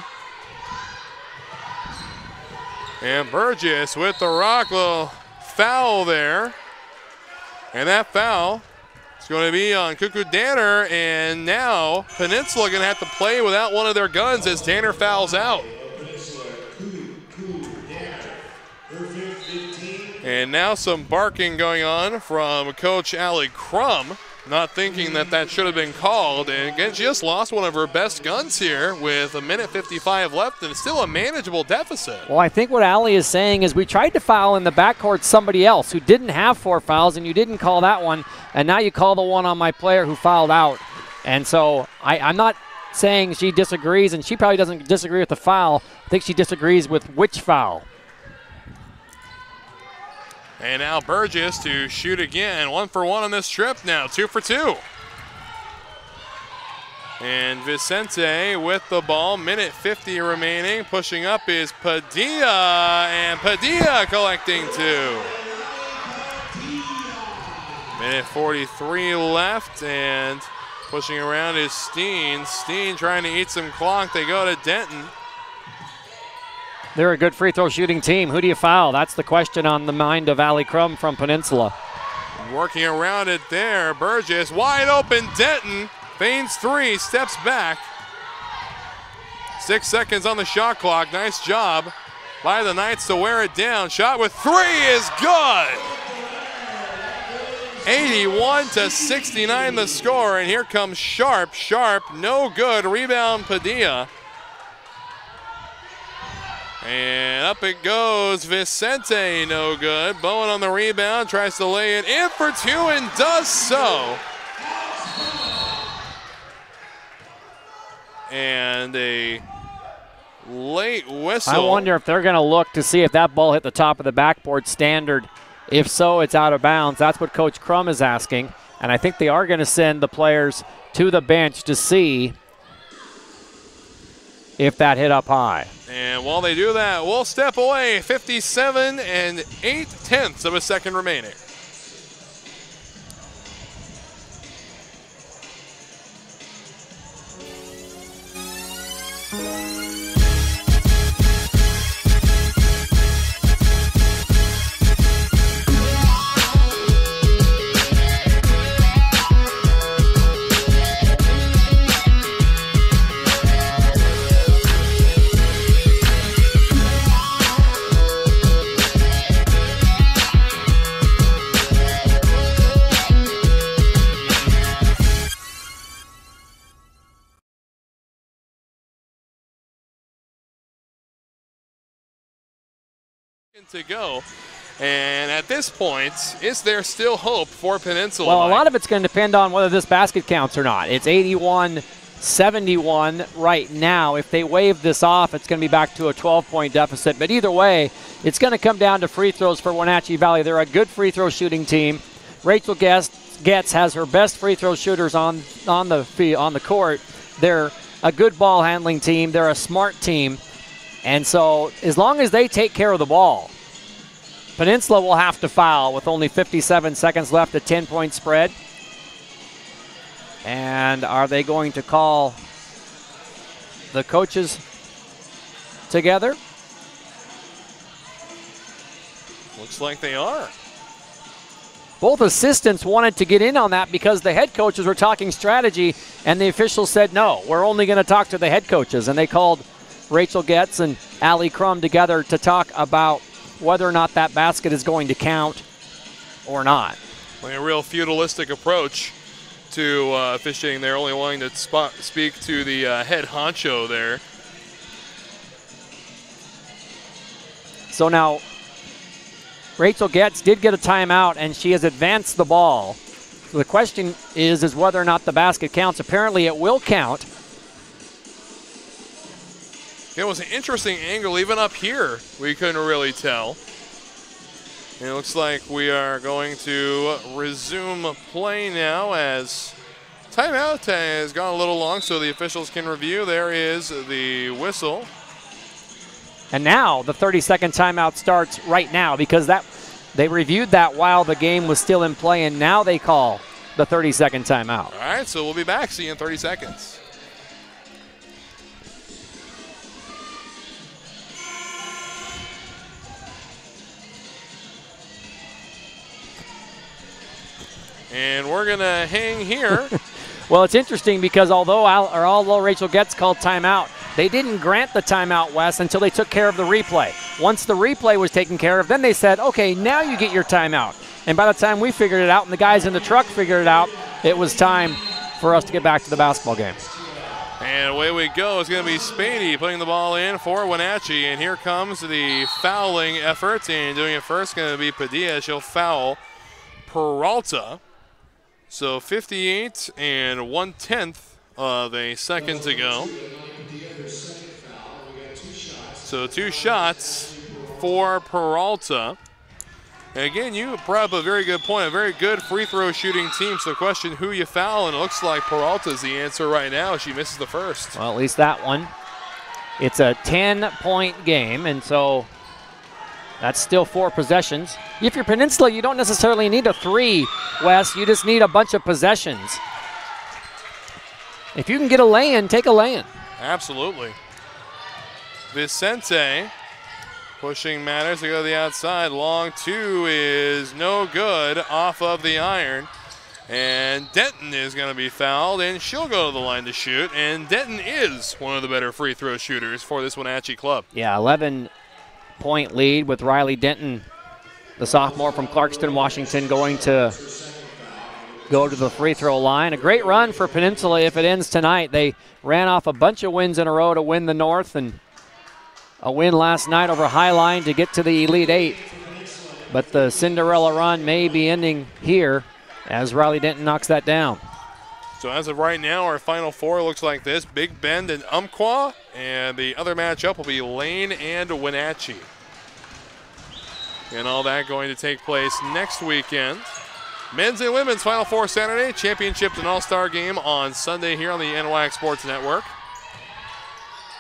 S6: And Burgess with the rock, little foul there. And that foul is going to be on Cuckoo Danner, and now Peninsula going to have to play without one of their guns as Danner fouls out. And now some barking going on from Coach Allie Crum, not thinking that that should have been called. And again, she just lost one of her best guns here with 1:55 left and still a manageable deficit.
S7: Well, I think what Allie is saying is we tried to foul in the backcourt somebody else who didn't have 4 fouls, and you didn't call that one, and now you call the one on my player who fouled out. And so I'm not saying she disagrees, and she probably doesn't disagree with the foul. I think she disagrees with which foul.
S6: And now Burgess to shoot again. 1 for 1 on this trip now. 2 for 2. And Vicente with the ball. 1:50 remaining. Pushing up is Padilla. And Padilla collecting 2. 1:43 left. And pushing around is Steen. Steen trying to eat some clock. They go to Denton.
S7: They're a good free throw shooting team. Who do you foul? That's the question on the mind of Allie Crum from Peninsula.
S6: Working around it there. Burgess wide open. Denton feigns 3, steps back. 6 seconds on the shot clock. Nice job by the Knights to wear it down. Shot with 3 is good. 81-69 the score, and here comes Sharp. Sharp, no good. Rebound Padilla. And up it goes. Vicente, no good. Bowen on the rebound, tries to lay it in for 2 and does so. And a late whistle.
S7: I wonder if they're going to look to see if that ball hit the top of the backboard standard. If so, it's out of bounds. That's what Coach Crum is asking. And I think they are going to send the players to the bench to see if that hit up high.
S6: And while they do that, we'll step away. 57 and 8/10 of a second remaining. To go, and at this point, is there still hope for Peninsula?
S7: Well, a lot of it's going to depend on whether this basket counts or not. It's 81-71 right now. If they wave this off, it's going to be back to a 12-point deficit. But either way, it's going to come down to free throws for Wenatchee Valley. They're a good free throw shooting team. Rachel Getz has her best free throw shooters on the court. They're a good ball handling team. They're a smart team. And so as long as they take care of the ball, Peninsula will have to foul with only 57 seconds left, a 10-point spread. And are they going to call the coaches together?
S6: Looks like they are.
S7: Both assistants wanted to get in on that because the head coaches were talking strategy, and the officials said, no, we're only going to talk to the head coaches. And they called Rachel Getz and Allie Crum together to talk about whether or not that basket is going to count or not.
S6: Like a real feudalistic approach to officiating there, only wanting to speak to the head honcho there.
S7: So now Rachel Getz did get a timeout, and she has advanced the ball. So the question is whether or not the basket counts. Apparently it will count.
S6: It was an interesting angle, even up here, we couldn't really tell. And it looks like we are going to resume play now as timeout has gone a little long so the officials can review. There is the whistle.
S7: And now the 30-second timeout starts right now because they reviewed that while the game was still in play, and now they call the 30-second timeout.
S6: All right, so we'll be back. See you in 30 seconds. And we're going to hang here.
S7: Well, it's interesting because although Rachel Getz called timeout, they didn't grant the timeout, Wes, until they took care of the replay. Once the replay was taken care of, then they said, okay, now you get your timeout. And by the time we figured it out and the guys in the truck figured it out, it was time for us to get back to the basketball game.
S6: And away we go. It's going to be Spady putting the ball in for Wenatchee. And here comes the fouling effort. And doing it first going to be Padilla. She'll foul Peralta. So 58 and 1/10 of a second to go. So 2 shots for Peralta. And again, you brought up a very good point, a very good free throw shooting team. So the question, who you foul, and it looks like Peralta's the answer right now. She misses the first.
S7: Well, at least that one. It's a 10-point game, and so that's still 4 possessions. If you're Peninsula, you don't necessarily need a 3, Wes. You just need a bunch of possessions. If you can get a lay-in, take a lay-in.
S6: Absolutely. Vicente pushing matters to go to the outside. Long 2 is no good off of the iron. And Denton is going to be fouled, and she'll go to the line to shoot. And Denton is one of the better free throw shooters for this Wenatchee club.
S7: Yeah, 11-point lead with Riley Denton, the sophomore from Clarkston, Washington, going to go to the free throw line. A great run for Peninsula if it ends tonight. They ran off a bunch of wins in a row to win the North, and a win last night over Highline to get to the Elite Eight. But the Cinderella run may be ending here as Riley Denton knocks that down.
S6: So as of right now, our final four looks like this: Big Bend and Umpqua, and the other matchup will be Lane and Wenatchee. And all that going to take place next weekend. Men's and women's Final Four Saturday, championship and all-star game on Sunday here on the NWAC Sports Network.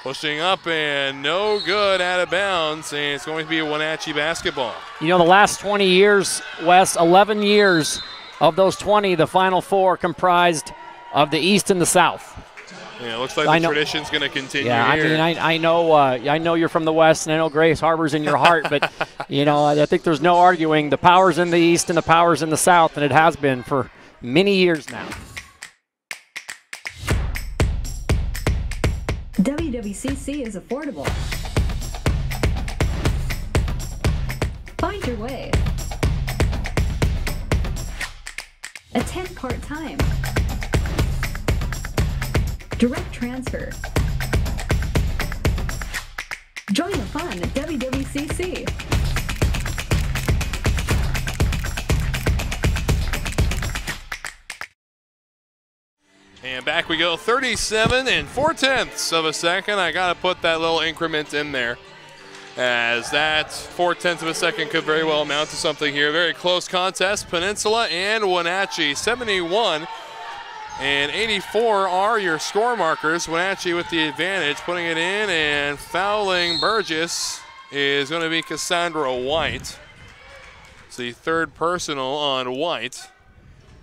S6: Pushing up and no good, out of bounds, and it's going to be Wenatchee basketball.
S7: You know, the last 20 years, Wes, 11 years of those 20, the Final Four comprised of the East and the South.
S6: Yeah, it looks like the tradition's going to continue.
S7: Yeah,
S6: here.
S7: I know you're from the West, and I know Grace Harbor's in your heart, but you know, I think there's no arguing the powers in the East and the powers in the South, and it has been for many years now.
S12: WWCC is affordable. Find your way. Attend part-time. Direct transfer. Join the fun at WWCC.
S6: And back we go, 37 4/10 of a second. I got to put that little increment in there, as that 4/10 of a second could very well amount to something here. Very close contest. Peninsula and Wenatchee, 71 and 84 are your score markers. Wenatchee with the advantage, putting it in, and fouling Burgess is going to be Cassandra White. It's the third personal on White.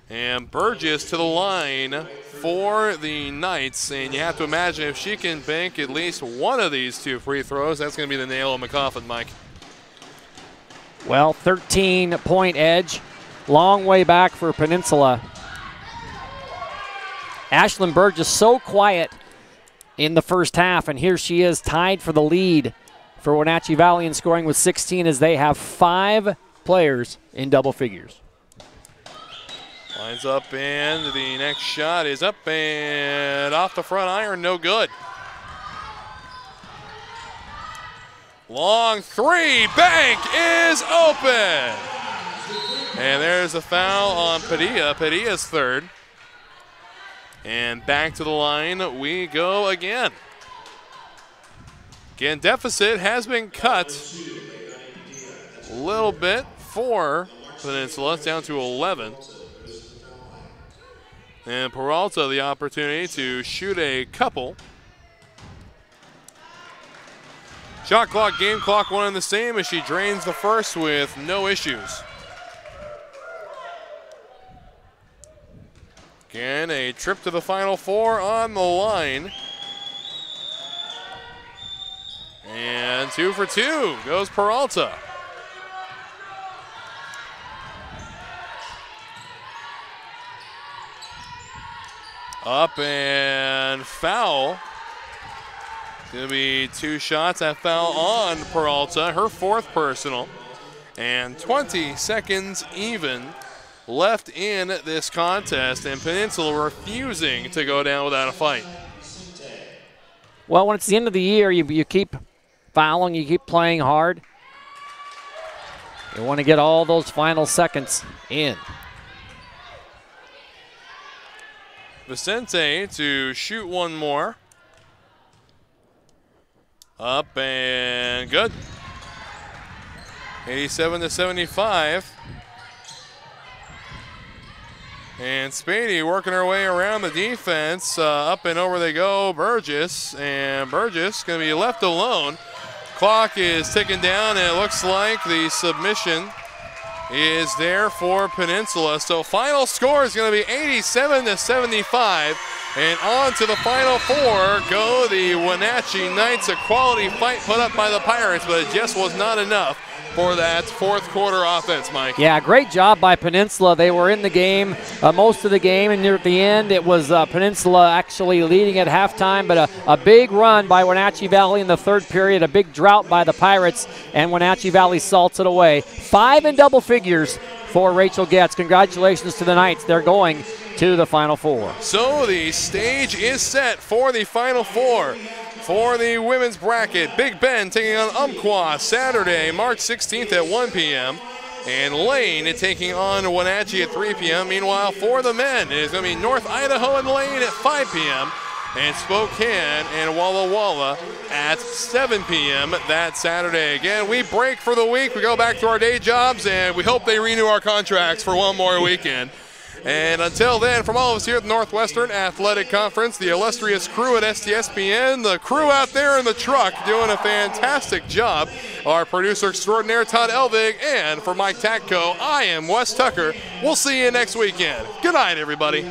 S6: And Burgess to the line for the Knights. And you have to imagine if she can bank at least one of these two free throws, that's going to be the nail in the coffin, Mike.
S7: Well, 13-point edge. Long way back for Peninsula. Ashlyn Burgess so quiet in the first half, and here she is tied for the lead for Wenatchee Valley in scoring with 16, as they have 5 players in double figures.
S6: Lines up, and the next shot is up and off the front iron, no good. Long three, bank is open. And there's a foul on Padilla. Padilla's third. And back to the line we go again. Again, deficit has been cut a little bit for Peninsula. It's down to 11. And Peralta the opportunity to shoot a couple. Shot clock, game clock, one and the same as she drains the first with no issues. Again, a trip to the Final Four on the line. And 2 for 2 goes Peralta. Up and foul. Going to be 2 shots. That foul on Peralta, her 4th personal. And 20 seconds even left in this contest, and Peninsula refusing to go down without a fight.
S7: Well, when it's the end of the year, you keep fouling, you keep playing hard. You want to get all those final seconds in.
S6: Vicente to shoot one more. Up and good. 87-75. And Spady working her way around the defense. Up and over they go, Burgess. And Burgess going to be left alone. Clock is ticking down, and it looks like the submission is there for Peninsula. So final score is going to be 87-75. And on to the Final Four go the Wenatchee Knights. A quality fight put up by the Pirates, but it just was not enough for that fourth quarter offense, Mike.
S7: Yeah, great job by Peninsula. They were in the game most of the game, and near the end it was Peninsula actually leading at halftime, but a big run by Wenatchee Valley in the third period, a big drought by the Pirates, and Wenatchee Valley salts it away. 5 in double figures for Rachel Getz. Congratulations to the Knights. They're going to the Final Four.
S6: So the stage is set for the Final Four. For the women's bracket, Big Bend taking on Umpqua Saturday, March 16th at 1 p.m. And Lane taking on Wenatchee at 3 p.m. Meanwhile, for the men, it is going to be North Idaho and Lane at 5 p.m. and Spokane and Walla Walla at 7 p.m. that Saturday. Again, we break for the week. We go back to our day jobs, and we hope they renew our contracts for one more weekend. And until then, from all of us here at the Northwestern Athletic Conference, the illustrious crew at STSPN, the crew out there in the truck doing a fantastic job, our producer extraordinaire Todd Elvig, and for Mike Tatko, I am Wes Tucker. We'll see you next weekend. Good night, everybody.